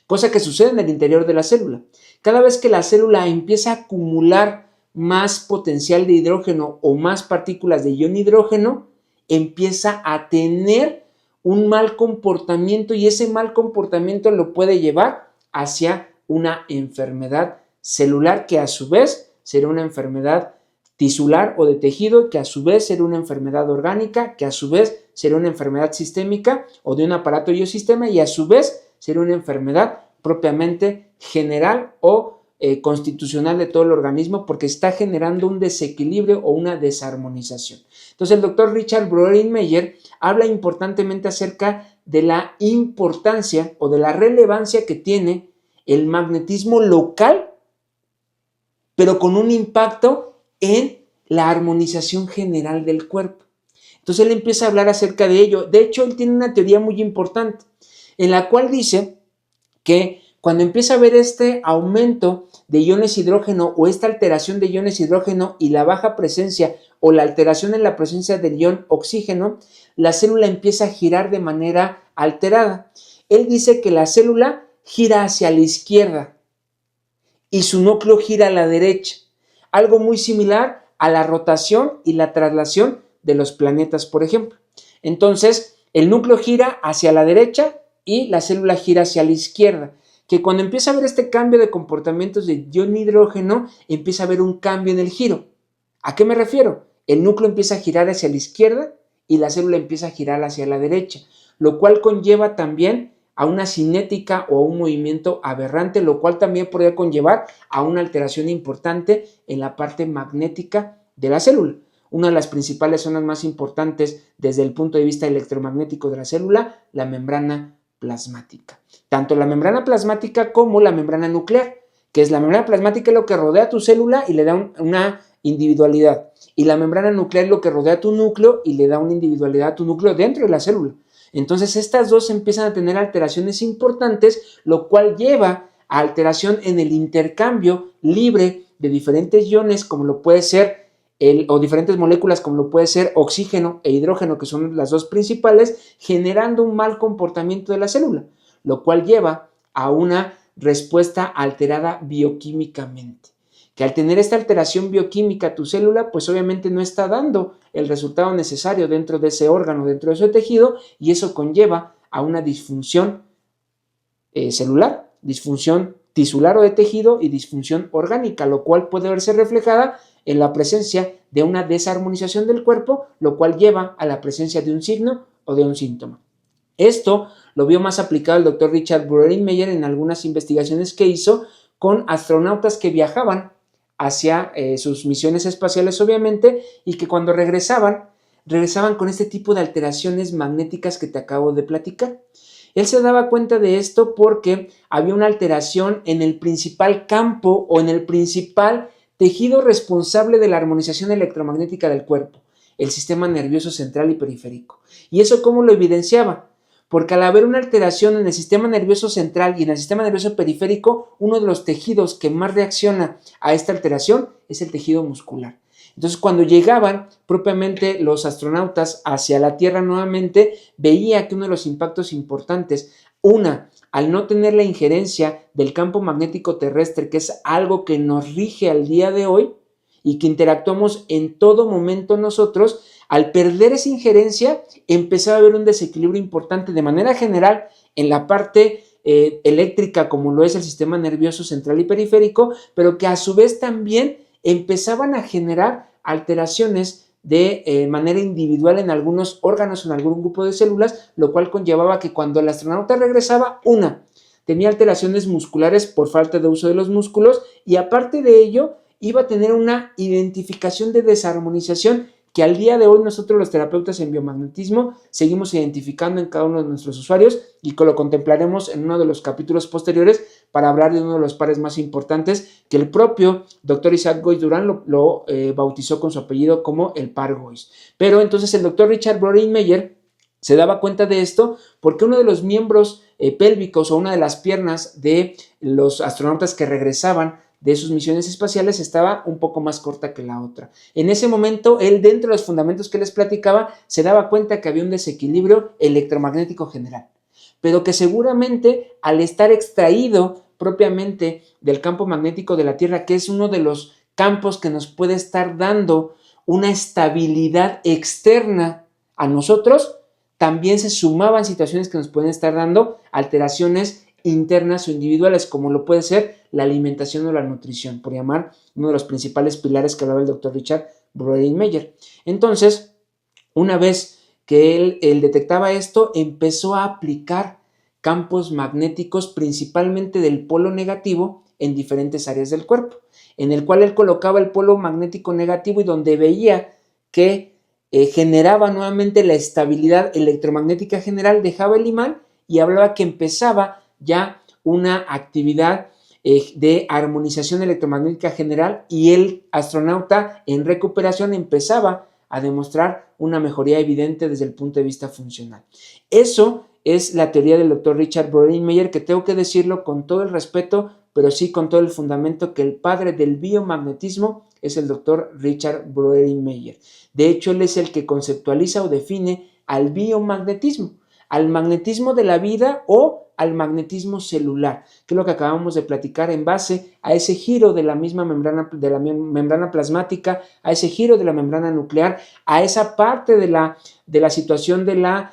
cosa que sucede en el interior de la célula. Cada vez que la célula empieza a acumular más potencial de hidrógeno o más partículas de ion hidrógeno, empieza a tener un mal comportamiento y ese mal comportamiento lo puede llevar hacia una enfermedad celular que a su vez será una enfermedad tisular o de tejido, que a su vez será una enfermedad orgánica, que a su vez será una enfermedad sistémica o de un aparato y un sistema, y a su vez será una enfermedad propiamente general o constitucional de todo el organismo, porque está generando un desequilibrio o una desarmonización. Entonces el doctor Richard Broderick-Meyer habla importantemente acerca de la importancia o de la relevancia que tiene el magnetismo local, pero con un impacto en la armonización general del cuerpo. Entonces él empieza a hablar acerca de ello. De hecho, él tiene una teoría muy importante en la cual dice que cuando empieza a haber este aumento de iones hidrógeno o esta alteración de iones hidrógeno y la baja presencia o la alteración en la presencia del ion oxígeno, la célula empieza a girar de manera alterada. Él dice que la célula gira hacia la izquierda y su núcleo gira a la derecha, algo muy similar a la rotación y la traslación de los planetas, por ejemplo. Entonces, el núcleo gira hacia la derecha y la célula gira hacia la izquierda, que cuando empieza a haber este cambio de comportamientos de ion hidrógeno, empieza a haber un cambio en el giro. ¿A qué me refiero? El núcleo empieza a girar hacia la izquierda y la célula empieza a girar hacia la derecha, lo cual conlleva también a una cinética o a un movimiento aberrante, lo cual también podría conllevar a una alteración importante en la parte magnética de la célula. Una de las principales zonas más importantes desde el punto de vista electromagnético de la célula, la membrana plasmática. Tanto la membrana plasmática como la membrana nuclear, que es la membrana plasmática es lo que rodea a tu célula y le da una individualidad. Y la membrana nuclear es lo que rodea a tu núcleo y le da una individualidad a tu núcleo dentro de la célula. Entonces estas dos empiezan a tener alteraciones importantes, lo cual lleva a alteración en el intercambio libre de diferentes iones, como lo puede ser o diferentes moléculas, como lo puede ser oxígeno e hidrógeno, que son las dos principales, generando un mal comportamiento de la célula, lo cual lleva a una respuesta alterada bioquímicamente. Que al tener esta alteración bioquímica tu célula, pues obviamente no está dando el resultado necesario dentro de ese órgano, dentro de ese tejido, y eso conlleva a una disfunción celular, disfunción tisular o de tejido y disfunción orgánica, lo cual puede verse reflejada en la presencia de una desarmonización del cuerpo, lo cual lleva a la presencia de un signo o de un síntoma. Esto lo vio más aplicado el doctor Richard Broderick-Meyer en algunas investigaciones que hizo con astronautas que viajaban hacia sus misiones espaciales, obviamente, y que cuando regresaban con este tipo de alteraciones magnéticas que te acabo de platicar. Él se daba cuenta de esto porque había una alteración en el principal campo o en el principal tejido responsable de la armonización electromagnética del cuerpo, el sistema nervioso central y periférico. ¿Y eso cómo lo evidenciaba? Porque al haber una alteración en el sistema nervioso central y en el sistema nervioso periférico, uno de los tejidos que más reacciona a esta alteración es el tejido muscular. Entonces, cuando llegaban propiamente los astronautas hacia la Tierra nuevamente, veía que uno de los impactos importantes, al no tener la injerencia del campo magnético terrestre, que es algo que nos rige al día de hoy y que interactuamos en todo momento nosotros, al perder esa injerencia, empezaba a haber un desequilibrio importante de manera general en la parte eléctrica, como lo es el sistema nervioso central y periférico, pero que a su vez también empezaban a generar alteraciones de manera individual en algunos órganos, en algún grupo de células, lo cual conllevaba que cuando el astronauta regresaba, tenía alteraciones musculares por falta de uso de los músculos y aparte de ello, iba a tener una identificación de desarmonización que al día de hoy nosotros los terapeutas en biomagnetismo seguimos identificando en cada uno de nuestros usuarios y que lo contemplaremos en uno de los capítulos posteriores para hablar de uno de los pares más importantes que el propio doctor Isaac Goiz Durán lo bautizó con su apellido como el par Goiz. Pero entonces el doctor Richard Broderick-Meyer se daba cuenta de esto porque uno de los miembros pélvicos o una de las piernas de los astronautas que regresaban de sus misiones espaciales estaba un poco más corta que la otra. En ese momento, él, dentro de los fundamentos que les platicaba, se daba cuenta que había un desequilibrio electromagnético general, pero que seguramente al estar extraído propiamente del campo magnético de la Tierra, que es uno de los campos que nos puede estar dando una estabilidad externa a nosotros, también se sumaban situaciones que nos pueden estar dando alteraciones internas o individuales, como lo puede ser la alimentación o la nutrición, por llamar uno de los principales pilares que hablaba el doctor Richard Broderick-Meyer. Entonces, una vez que él detectaba esto, empezó a aplicar campos magnéticos principalmente del polo negativo en diferentes áreas del cuerpo, en el cual él colocaba el polo magnético negativo y donde veía que generaba nuevamente la estabilidad electromagnética general, dejaba el imán y hablaba que empezaba ya una actividad de armonización electromagnética general, y el astronauta en recuperación empezaba a demostrar una mejoría evidente desde el punto de vista funcional. Eso es la teoría del doctor Richard Broderick-Meyer, que tengo que decirlo con todo el respeto, pero sí con todo el fundamento, que el padre del biomagnetismo es el doctor Richard Broderick-Meyer. De hecho, él es el que conceptualiza o define al biomagnetismo, al magnetismo de la vida o al magnetismo celular, que es lo que acabamos de platicar en base a ese giro de la misma membrana plasmática, a ese giro de la membrana nuclear, a esa parte de la situación de la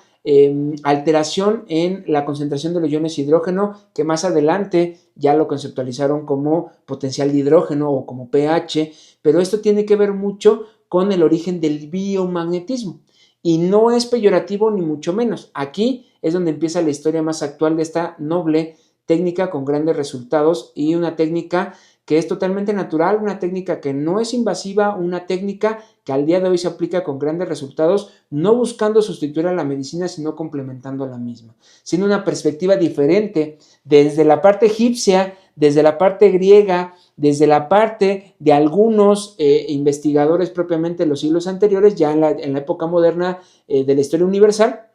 alteración en la concentración de los iones hidrógeno, que más adelante ya lo conceptualizaron como potencial de hidrógeno o como pH, pero esto tiene que ver mucho con el origen del biomagnetismo. Y no es peyorativo ni mucho menos. Aquí es donde empieza la historia más actual de esta noble técnica con grandes resultados, y una técnica que es totalmente natural, una técnica que no es invasiva, una técnica que al día de hoy se aplica con grandes resultados, no buscando sustituir a la medicina, sino complementando a la misma, siendo una perspectiva diferente desde la parte egipcia, desde la parte griega, desde la parte de algunos investigadores propiamente de los siglos anteriores, ya en la época moderna de la historia universal,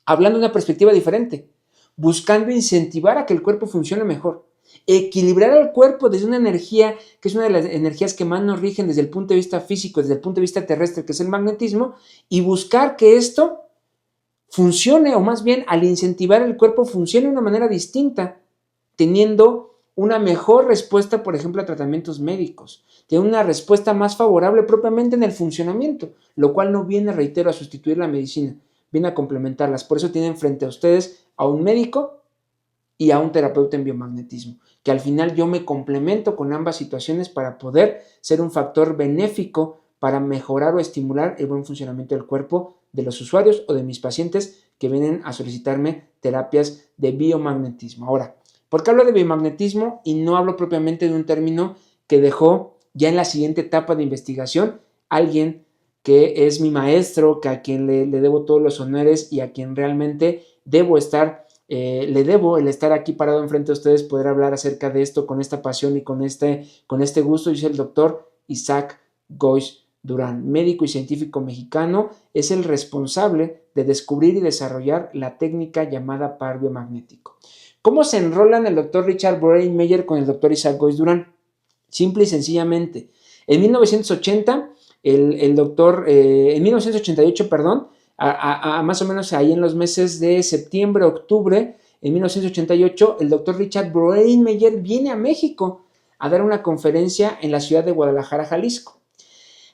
hablando de una perspectiva diferente, buscando incentivar a que el cuerpo funcione mejor, equilibrar al cuerpo desde una energía que es una de las energías que más nos rigen desde el punto de vista físico, desde el punto de vista terrestre, que es el magnetismo, y buscar que esto funcione, o más bien al incentivar el cuerpo funcione de una manera distinta, teniendo una mejor respuesta, por ejemplo, a tratamientos médicos, tiene una respuesta más favorable propiamente en el funcionamiento, lo cual no viene, reitero, a sustituir la medicina, viene a complementarlas. Por eso tienen frente a ustedes a un médico y a un terapeuta en biomagnetismo, que al final yo me complemento con ambas situaciones para poder ser un factor benéfico para mejorar o estimular el buen funcionamiento del cuerpo de los usuarios o de mis pacientes que vienen a solicitarme terapias de biomagnetismo. Ahora, ¿por qué hablo de biomagnetismo y no hablo propiamente de un término que dejó ya en la siguiente etapa de investigación alguien que es mi maestro, que a quien le debo todos los honores y a quien realmente debo estar, le debo el estar aquí parado enfrente de ustedes, poder hablar acerca de esto con esta pasión y con este gusto? Y es el doctor Isaac Goiz Durán, médico y científico mexicano. Es el responsable de descubrir y desarrollar la técnica llamada par biomagnético. ¿Cómo se enrolan el doctor Richard Broderick-Meyer con el doctor Isaac Goiz Durán? Simple y sencillamente. En 1980, el doctor, en 1988, perdón, más o menos ahí en los meses de septiembre, octubre, en 1988, el doctor Richard Broderick-Meyer viene a México a dar una conferencia en la ciudad de Guadalajara, Jalisco.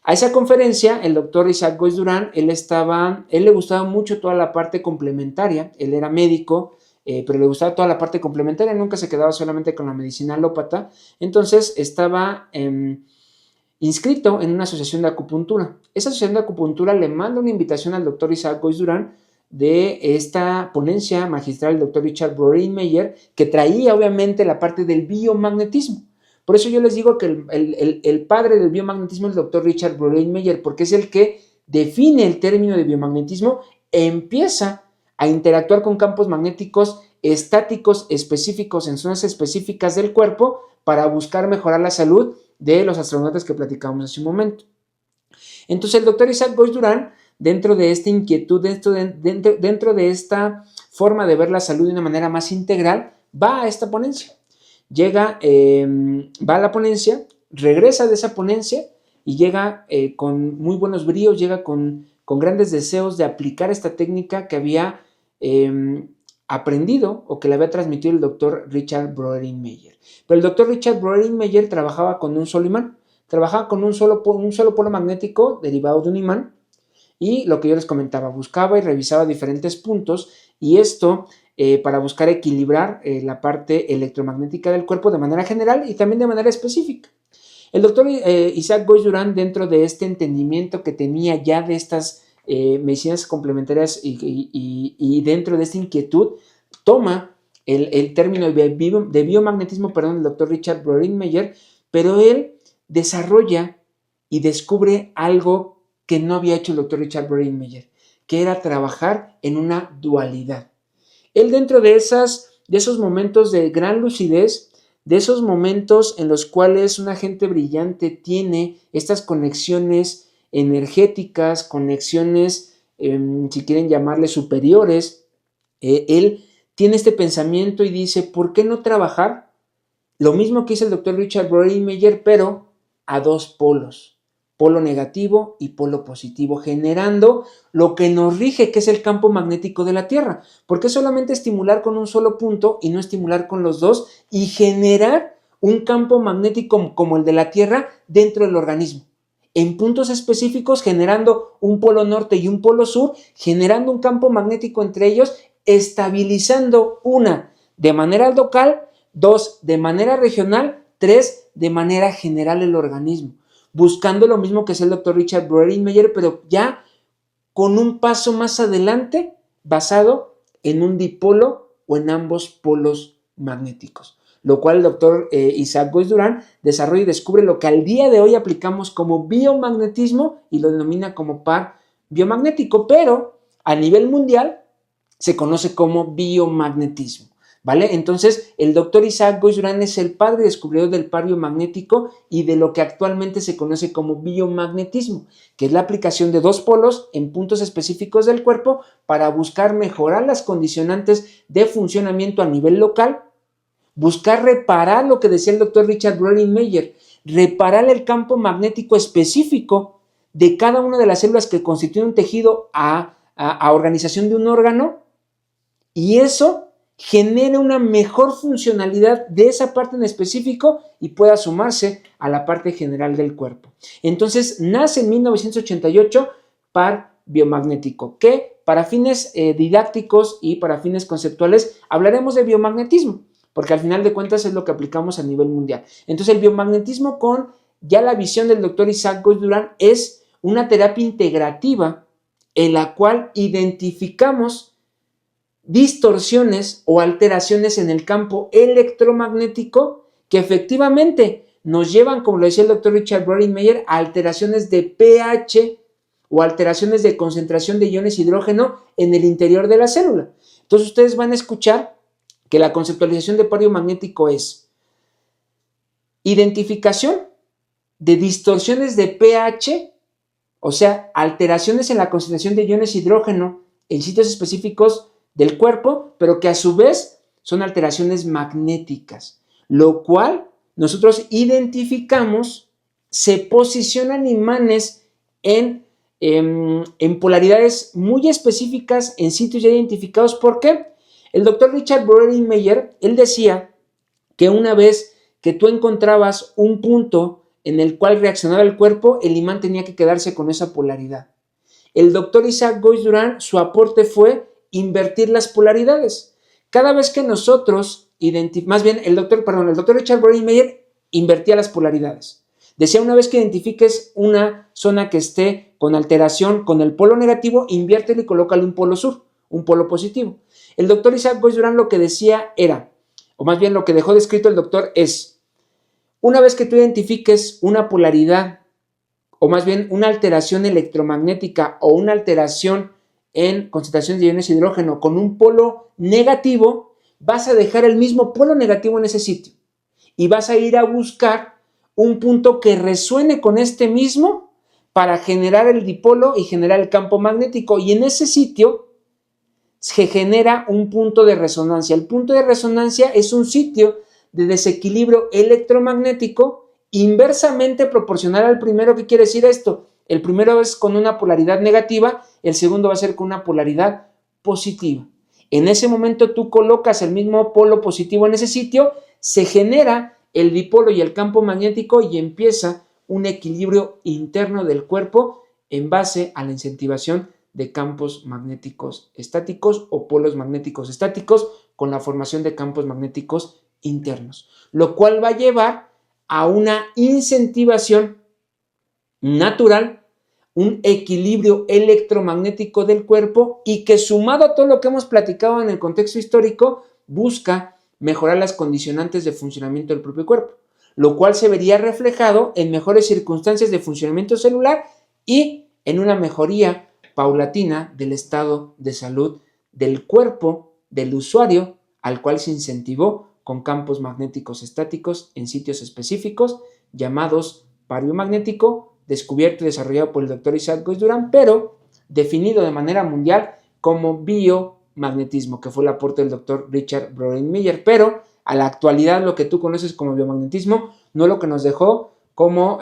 A esa conferencia, el doctor Isaac Goiz Durán, él le gustaba mucho toda la parte complementaria, él era médico, pero le gustaba toda la parte complementaria, nunca se quedaba solamente con la medicina alópata. Entonces estaba inscrito en una asociación de acupuntura. Esa asociación de acupuntura le manda una invitación al doctor Isaac Goiz Durán de esta ponencia magistral del doctor Richard Broderick-Meyer, que traía obviamente la parte del biomagnetismo. Por eso yo les digo que el padre del biomagnetismo es el doctor Richard Broderick-Meyer, porque es el que define el término de biomagnetismo e empieza a interactuar con campos magnéticos estáticos específicos en zonas específicas del cuerpo para buscar mejorar la salud de los astronautas que platicamos hace un momento. Entonces el doctor Isaac Goiz Durán, dentro de esta inquietud, dentro de esta forma de ver la salud de una manera más integral, va a esta ponencia. Va a la ponencia, regresa de esa ponencia y llega con muy buenos bríos, llega con grandes deseos de aplicar esta técnica que había aprendido o que le había transmitido el doctor Richard Broderick-Meyer. Pero el doctor Richard Broderick-Meyer trabajaba con un solo imán, trabajaba con un solo polo magnético derivado de un imán, y lo que yo les comentaba, buscaba y revisaba diferentes puntos y esto para buscar equilibrar la parte electromagnética del cuerpo de manera general y también de manera específica. El doctor Isaac Goiz Durán, dentro de este entendimiento que tenía ya de estas medicinas complementarias y dentro de esta inquietud, toma el término de biomagnetismo, el doctor Richard Brodinmeyer, pero él desarrolla y descubre algo que no había hecho el doctor Richard Brodinmeyer, que era trabajar en una dualidad. Él dentro de esos momentos de gran lucidez, de esos momentos en los cuales una gente brillante tiene estas conexiones energéticas, conexiones, si quieren llamarle superiores, él tiene este pensamiento y dice, ¿por qué no trabajar lo mismo que hizo el doctor Richard Brodinmeyer, pero a dos polos? Polo negativo y polo positivo, generando lo que nos rige, que es el campo magnético de la Tierra. ¿Por qué solamente estimular con un solo punto y no estimular con los dos y generar un campo magnético como el de la Tierra dentro del organismo? En puntos específicos, generando un polo norte y un polo sur, generando un campo magnético entre ellos, estabilizando una de manera local, dos de manera regional, tres de manera general el organismo, buscando lo mismo que es el doctor Richard Brodinmeyer, pero ya con un paso más adelante basado en un dipolo o en ambos polos magnéticos, lo cual el doctor Isaac Goiz Durán desarrolla y descubre lo que al día de hoy aplicamos como biomagnetismo y lo denomina como par biomagnético, pero a nivel mundial se conoce como biomagnetismo. ¿Vale? Entonces, el doctor Isaac Goiz Durán es el padre descubridor del par biomagnético y de lo que actualmente se conoce como biomagnetismo, que es la aplicación de dos polos en puntos específicos del cuerpo para buscar mejorar las condicionantes de funcionamiento a nivel local, buscar reparar lo que decía el doctor Richard Brodinmeyer, reparar el campo magnético específico de cada una de las células que constituyen un tejido a organización de un órgano, y eso genera una mejor funcionalidad de esa parte en específico y pueda sumarse a la parte general del cuerpo. Entonces nace en 1988 par biomagnético, que para fines didácticos y para fines conceptuales hablaremos de biomagnetismo, porque al final de cuentas es lo que aplicamos a nivel mundial. Entonces el biomagnetismo, con ya la visión del doctor Isaac Goiz Durán, es una terapia integrativa en la cual identificamos distorsiones o alteraciones en el campo electromagnético que efectivamente nos llevan, como lo decía el doctor Richard Brodinmeyer, a alteraciones de pH o alteraciones de concentración de iones hidrógeno en el interior de la célula. Entonces ustedes van a escuchar que la conceptualización de par biomagnético es identificación de distorsiones de pH, o sea, alteraciones en la concentración de iones hidrógeno en sitios específicos del cuerpo, pero que a su vez son alteraciones magnéticas, lo cual nosotros identificamos, se posicionan imanes en polaridades muy específicas en sitios ya identificados. ¿Por qué? El doctor Richard Brodinmeyer, él decía que una vez que tú encontrabas un punto en el cual reaccionaba el cuerpo, el imán tenía que quedarse con esa polaridad. El doctor Isaac Goiz Durán, su aporte fue invertir las polaridades. Cada vez que nosotros el doctor Richard Brodinmeyer invertía las polaridades. Decía, una vez que identifiques una zona que esté con alteración con el polo negativo, inviértelo y colócale un polo sur, un polo positivo. El doctor Isaac Goiz Durán lo que decía era, o más bien lo que dejó descrito el doctor es, una vez que tú identifiques una polaridad, o más bien una alteración electromagnética o una alteración en concentración de iones de hidrógeno con un polo negativo, vas a dejar el mismo polo negativo en ese sitio y vas a ir a buscar un punto que resuene con este mismo para generar el dipolo y generar el campo magnético, y en ese sitio se genera un punto de resonancia. El punto de resonancia es un sitio de desequilibrio electromagnético inversamente proporcional al primero. ¿Qué quiere decir esto? El primero es con una polaridad negativa, el segundo va a ser con una polaridad positiva. En ese momento tú colocas el mismo polo positivo en ese sitio, se genera el dipolo y el campo magnético y empieza un equilibrio interno del cuerpo en base a la incentivación de campos magnéticos estáticos o polos magnéticos estáticos con la formación de campos magnéticos internos, lo cual va a llevar a una incentivación natural, un equilibrio electromagnético del cuerpo y que sumado a todo lo que hemos platicado en el contexto histórico busca mejorar las condicionantes de funcionamiento del propio cuerpo, lo cual se vería reflejado en mejores circunstancias de funcionamiento celular y en una mejoría paulatina del estado de salud del cuerpo del usuario al cual se incentivó con campos magnéticos estáticos en sitios específicos llamados pario magnético, descubierto y desarrollado por el doctor Isaac Goiz Durán, pero definido de manera mundial como biomagnetismo, que fue el aporte del doctor Richard Broderick-Meyer, pero a la actualidad lo que tú conoces como biomagnetismo no es lo que nos dejó como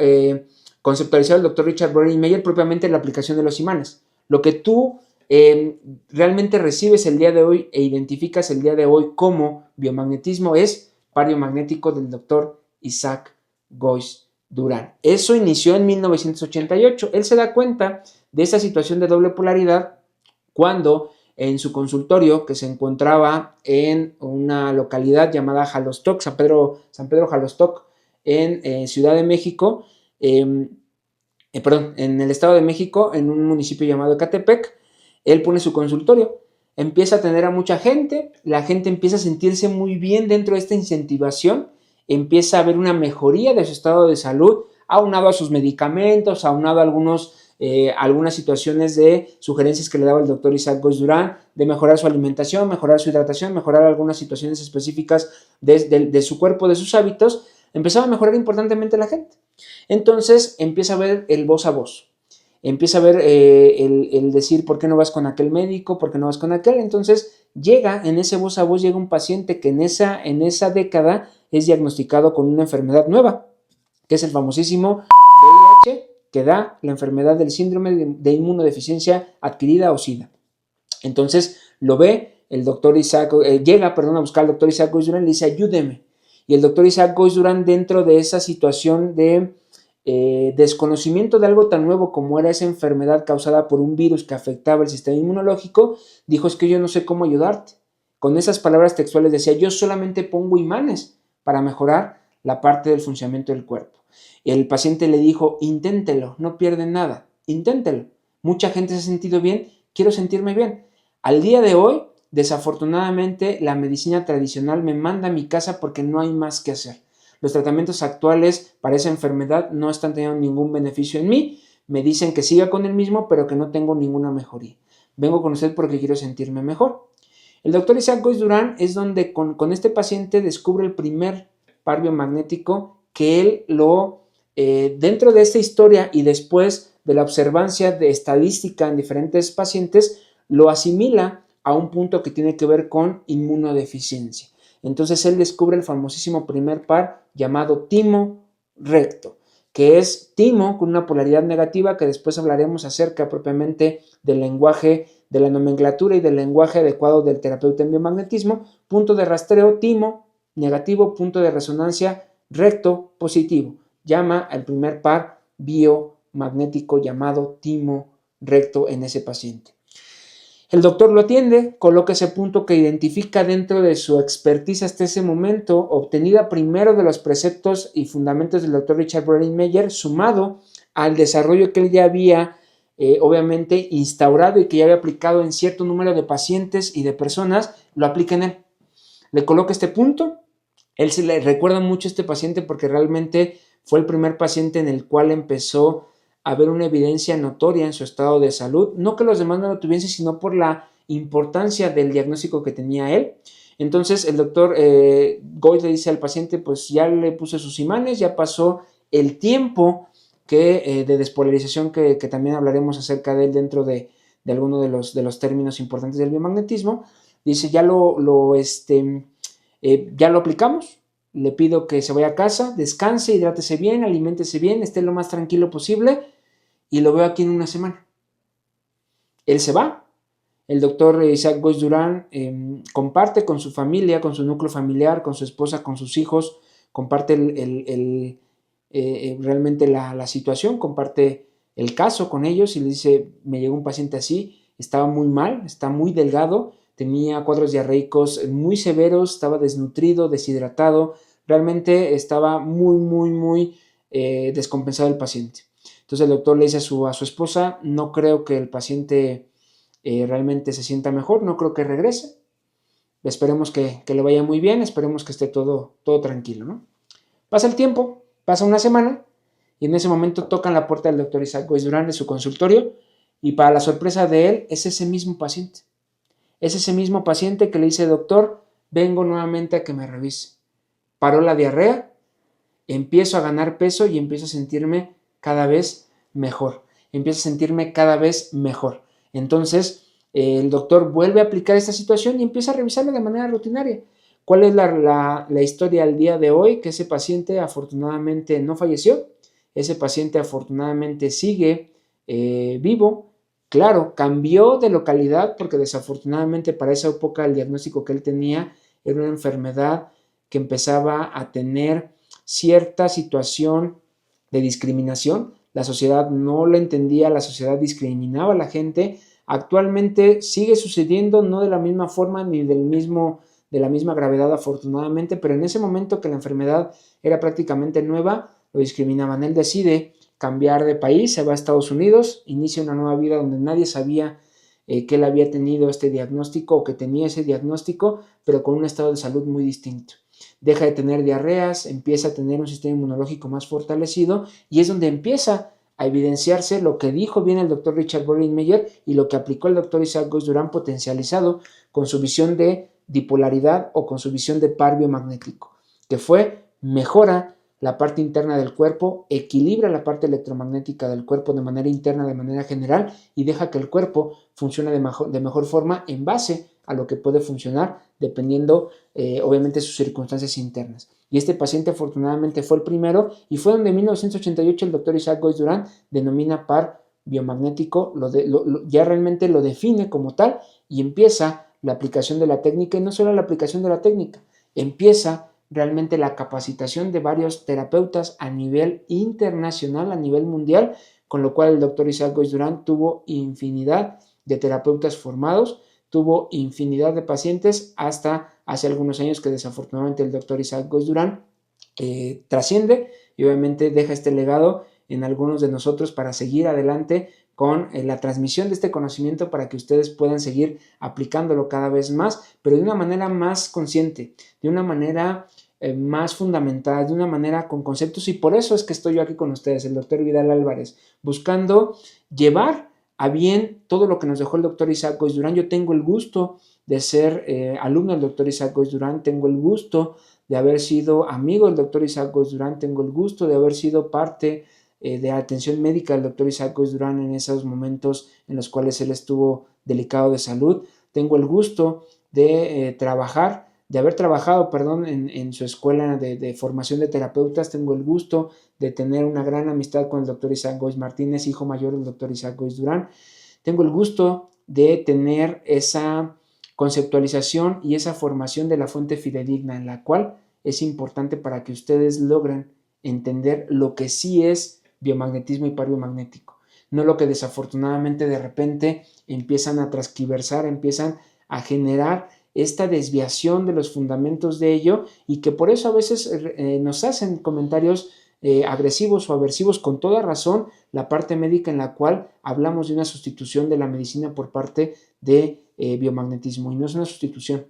conceptualizado el doctor Richard Broderick-Meyer propiamente en la aplicación de los imanes. Lo que tú realmente recibes el día de hoy e identificas el día de hoy como biomagnetismo es pario magnético del doctor Isaac Goiz Durán. Eso inició en 1988. Él se da cuenta de esta situación de doble polaridad cuando en su consultorio, que se encontraba en una localidad llamada Jalostoc, San Pedro Jalostoc, en Ciudad de México, en el Estado de México, en un municipio llamado Ecatepec, él pone su consultorio, empieza a tener a mucha gente, la gente empieza a sentirse muy bien dentro de esta incentivación, empieza a haber una mejoría de su estado de salud, aunado a sus medicamentos, aunado a algunas situaciones de sugerencias que le daba el doctor Isaac Goiz Durán, de mejorar su alimentación, mejorar su hidratación, mejorar algunas situaciones específicas de su cuerpo, de sus hábitos, empezaba a mejorar importantemente la gente. Entonces empieza a ver el voz a voz, empieza a ver el decir ¿por qué no vas con aquel médico? ¿Por qué no vas con aquel? Entonces llega en ese voz a voz, llega un paciente que en esa década es diagnosticado con una enfermedad nueva, que es el famosísimo VIH, que da la enfermedad del síndrome de inmunodeficiencia adquirida o SIDA. Entonces lo ve, el doctor Isaac, llega a buscar al doctor Isaac Goiz Durán y le dice ayúdeme. Y el doctor Isaac Goiz Durán, dentro de esa situación de desconocimiento de algo tan nuevo como era esa enfermedad causada por un virus que afectaba el sistema inmunológico, dijo es que yo no sé cómo ayudarte. Con esas palabras textuales decía yo solamente pongo imanes para mejorar la parte del funcionamiento del cuerpo. El paciente le dijo inténtelo, no pierde nada, inténtelo. Mucha gente se ha sentido bien, quiero sentirme bien. Al día de hoy, desafortunadamente, la medicina tradicional me manda a mi casa porque no hay más que hacer. Los tratamientos actuales para esa enfermedad no están teniendo ningún beneficio en mí. Me dicen que siga con el mismo, pero que no tengo ninguna mejoría. Vengo con usted porque quiero sentirme mejor. El doctor Isaac Goiz Durán es donde con este paciente descubre el primer par biomagnético que él dentro de esta historia y después de la observancia de estadística en diferentes pacientes, lo asimila a un punto que tiene que ver con inmunodeficiencia. Entonces él descubre el famosísimo primer par llamado timo recto, que es timo con una polaridad negativa, que después hablaremos acerca propiamente del lenguaje, de la nomenclatura y del lenguaje adecuado del terapeuta en biomagnetismo, punto de rastreo timo negativo, punto de resonancia recto positivo. Llama al primer par biomagnético llamado timo recto en ese paciente. El doctor lo atiende, coloca ese punto que identifica dentro de su expertise hasta ese momento, obtenida primero de los preceptos y fundamentos del doctor Richard Broderick-Meyer, sumado al desarrollo que él ya había obviamente instaurado y que ya había aplicado en cierto número de pacientes y de personas, lo aplica en él. Le coloca este punto, él se le recuerda mucho a este paciente porque realmente fue el primer paciente en el cual empezó a ver una evidencia notoria en su estado de salud, no que los demás no lo tuviesen, sino por la importancia del diagnóstico que tenía él. Entonces el doctor Goiz le dice al paciente, pues ya le puse sus imanes, ya pasó el tiempo de despolarización que también hablaremos acerca de él dentro de alguno de los términos importantes del biomagnetismo. Dice, ya lo aplicamos. Le pido que se vaya a casa, descanse, hidrátese bien, aliméntese bien, esté lo más tranquilo posible y lo veo aquí en una semana. Él se va. El doctor Isaac Goiz Durán comparte con su familia, con su núcleo familiar, con su esposa, con sus hijos, comparte realmente la situación, comparte el caso con ellos y les dice, me llegó un paciente así, estaba muy mal, está muy delgado, tenía cuadros diarreicos muy severos, estaba desnutrido, deshidratado, realmente estaba muy descompensado el paciente. Entonces el doctor le dice a su esposa, no creo que el paciente realmente se sienta mejor, no creo que regrese, esperemos que le vaya muy bien, esperemos que esté todo tranquilo, ¿no? Pasa el tiempo, pasa una semana y en ese momento tocan la puerta del doctor Isaac Goiz Durán de su consultorio y para la sorpresa de él es ese mismo paciente. Es ese mismo paciente que le dice, doctor, vengo nuevamente a que me revise. Paró la diarrea, empiezo a ganar peso y empiezo a sentirme cada vez mejor. Empiezo a sentirme cada vez mejor. Entonces, el doctor vuelve a aplicar esta situación y empieza a revisarlo de manera rutinaria. ¿Cuál es la historia al día de hoy? Que ese paciente afortunadamente no falleció. Ese paciente afortunadamente sigue vivo. Claro, cambió de localidad porque desafortunadamente para esa época el diagnóstico que él tenía era una enfermedad que empezaba a tener cierta situación de discriminación. La sociedad no lo entendía, la sociedad discriminaba a la gente. Actualmente sigue sucediendo, no de la misma forma ni de la misma gravedad afortunadamente, pero en ese momento que la enfermedad era prácticamente nueva, lo discriminaban. Él decide cambiar de país, se va a Estados Unidos, inicia una nueva vida donde nadie sabía que él había tenido este diagnóstico o que tenía ese diagnóstico, pero con un estado de salud muy distinto. Deja de tener diarreas, empieza a tener un sistema inmunológico más fortalecido y es donde empieza a evidenciarse lo que dijo bien el doctor Richard Berlin-Meyer y lo que aplicó el doctor Isaac Goiz Durán potencializado con su visión de dipolaridad o con su visión de par biomagnético, que fue mejora la parte interna del cuerpo, equilibra la parte electromagnética del cuerpo de manera interna, de manera general, y deja que el cuerpo funcione de mejor forma en base a lo que puede funcionar dependiendo obviamente sus circunstancias internas. Y este paciente afortunadamente fue el primero y fue donde en 1988 el doctor Isaac Goiz Durán denomina par biomagnético, ya realmente lo define como tal y empieza la aplicación de la técnica y no solo la aplicación de la técnica, empieza realmente la capacitación de varios terapeutas a nivel internacional, a nivel mundial, con lo cual el doctor Isaac Goiz Durán tuvo infinidad de terapeutas formados, tuvo infinidad de pacientes hasta hace algunos años que desafortunadamente el doctor Isaac Goiz Durán trasciende y obviamente deja este legado en algunos de nosotros para seguir adelante con la transmisión de este conocimiento para que ustedes puedan seguir aplicándolo cada vez más, pero de una manera más consciente, de una manera más fundamentada, de una manera con conceptos, y por eso es que estoy yo aquí con ustedes, el doctor Vidal Álvarez, buscando llevar a bien todo lo que nos dejó el doctor Isaac Goiz Durán. Yo tengo el gusto de ser alumno del doctor Isaac Goiz Durán, tengo el gusto de haber sido amigo del doctor Isaac Goiz Durán, tengo el gusto de haber sido parte de atención médica del doctor Isaac Goiz Durán en esos momentos en los cuales él estuvo delicado de salud. Tengo el gusto de haber trabajado en su escuela de formación de terapeutas. Tengo el gusto de tener una gran amistad con el doctor Isaac Goiz Martínez, hijo mayor del doctor Isaac Goiz Durán. Tengo el gusto de tener esa conceptualización y esa formación de la fuente fidedigna en la cual es importante para que ustedes logren entender lo que sí es biomagnetismo y par biomagnético, no lo que desafortunadamente de repente empiezan a transquiversar, empiezan a generar esta desviación de los fundamentos de ello y que por eso a veces nos hacen comentarios agresivos o aversivos con toda razón la parte médica en la cual hablamos de una sustitución de la medicina por parte de biomagnetismo, y no es una sustitución,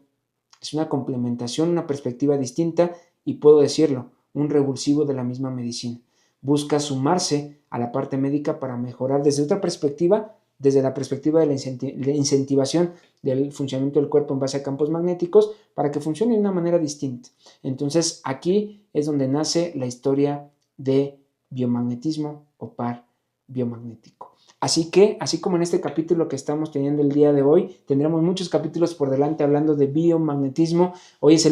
es una complementación, una perspectiva distinta y puedo decirlo, un revulsivo de la misma medicina. Busca sumarse a la parte médica para mejorar desde otra perspectiva, desde la perspectiva de la incentivación del funcionamiento del cuerpo en base a campos magnéticos para que funcione de una manera distinta. Entonces aquí es donde nace la historia de biomagnetismo o par biomagnético. Así que, así como en este capítulo que estamos teniendo el día de hoy, tendremos muchos capítulos por delante hablando de biomagnetismo. Hoy es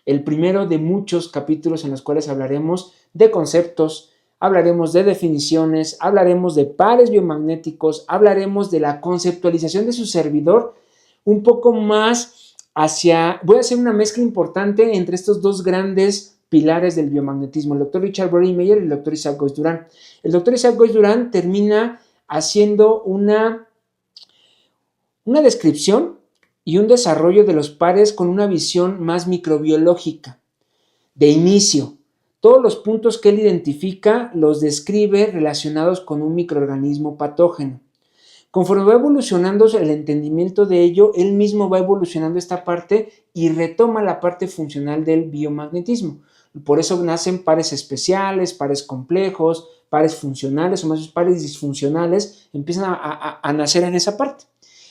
el primero de muchos capítulos en los cuales hablaremos de conceptos, hablaremos de definiciones, hablaremos de pares biomagnéticos, hablaremos de la conceptualización de su servidor, un poco más voy a hacer una mezcla importante entre estos dos grandes pilares del biomagnetismo, el doctor Richard Brodie-Meyer y el doctor Isaac Goiz Durán. El doctor Isaac Goiz Durán termina haciendo una descripción y un desarrollo de los pares con una visión más microbiológica, de inicio. Todos los puntos que él identifica los describe relacionados con un microorganismo patógeno. Conforme va evolucionando el entendimiento de ello, él mismo va evolucionando esta parte y retoma la parte funcional del biomagnetismo. Por eso nacen pares especiales, pares complejos, pares funcionales o más bien pares disfuncionales, empiezan a nacer en esa parte.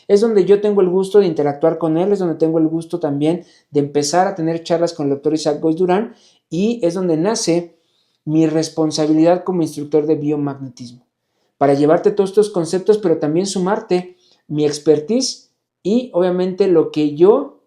Es donde yo tengo el gusto de interactuar con él, es donde tengo el gusto también de empezar a tener charlas con el doctor Isaac Goiz Durán y es donde nace mi responsabilidad como instructor de biomagnetismo, para llevarte todos estos conceptos, pero también sumarte mi expertise y obviamente lo que yo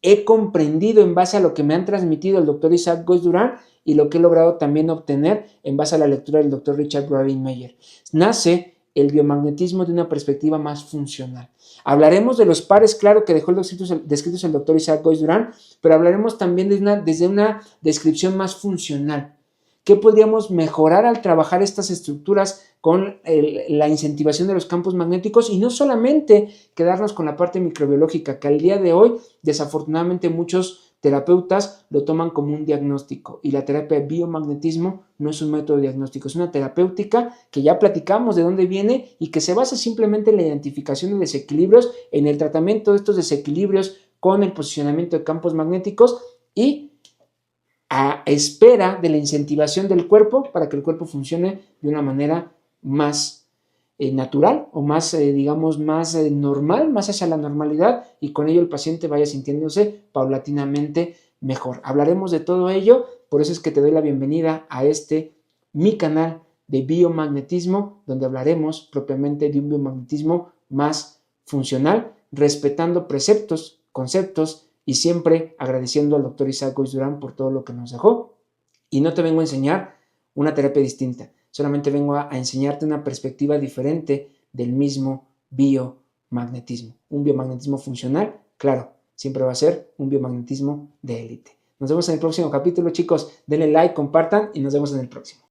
he comprendido en base a lo que me han transmitido el doctor Isaac Goiz Durán y lo que he logrado también obtener en base a la lectura del doctor Richard Brodie-Meyer. Nace el biomagnetismo de una perspectiva más funcional. Hablaremos de los pares, claro, que dejó descritos el doctor Isaac Goiz Durán, pero hablaremos también desde una descripción más funcional. ¿Qué podríamos mejorar al trabajar estas estructuras con la incentivación de los campos magnéticos? Y no solamente quedarnos con la parte microbiológica, que al día de hoy, desafortunadamente, muchos terapeutas lo toman como un diagnóstico. Y la terapia de biomagnetismo no es un método diagnóstico, es una terapéutica que ya platicamos de dónde viene y que se basa simplemente en la identificación de desequilibrios, en el tratamiento de estos desequilibrios con el posicionamiento de campos magnéticos y a espera de la incentivación del cuerpo para que el cuerpo funcione de una manera más natural o más, más normal, más hacia la normalidad y con ello el paciente vaya sintiéndose paulatinamente mejor. Hablaremos de todo ello, por eso es que te doy la bienvenida a mi canal de biomagnetismo, donde hablaremos propiamente de un biomagnetismo más funcional, respetando preceptos, conceptos y siempre agradeciendo al doctor Isaac Goiz Durán por todo lo que nos dejó. Y no te vengo a enseñar una terapia distinta, solamente vengo a enseñarte una perspectiva diferente del mismo biomagnetismo. Un biomagnetismo funcional, claro, siempre va a ser un biomagnetismo de élite. Nos vemos en el próximo capítulo, chicos. Denle like, compartan y nos vemos en el próximo.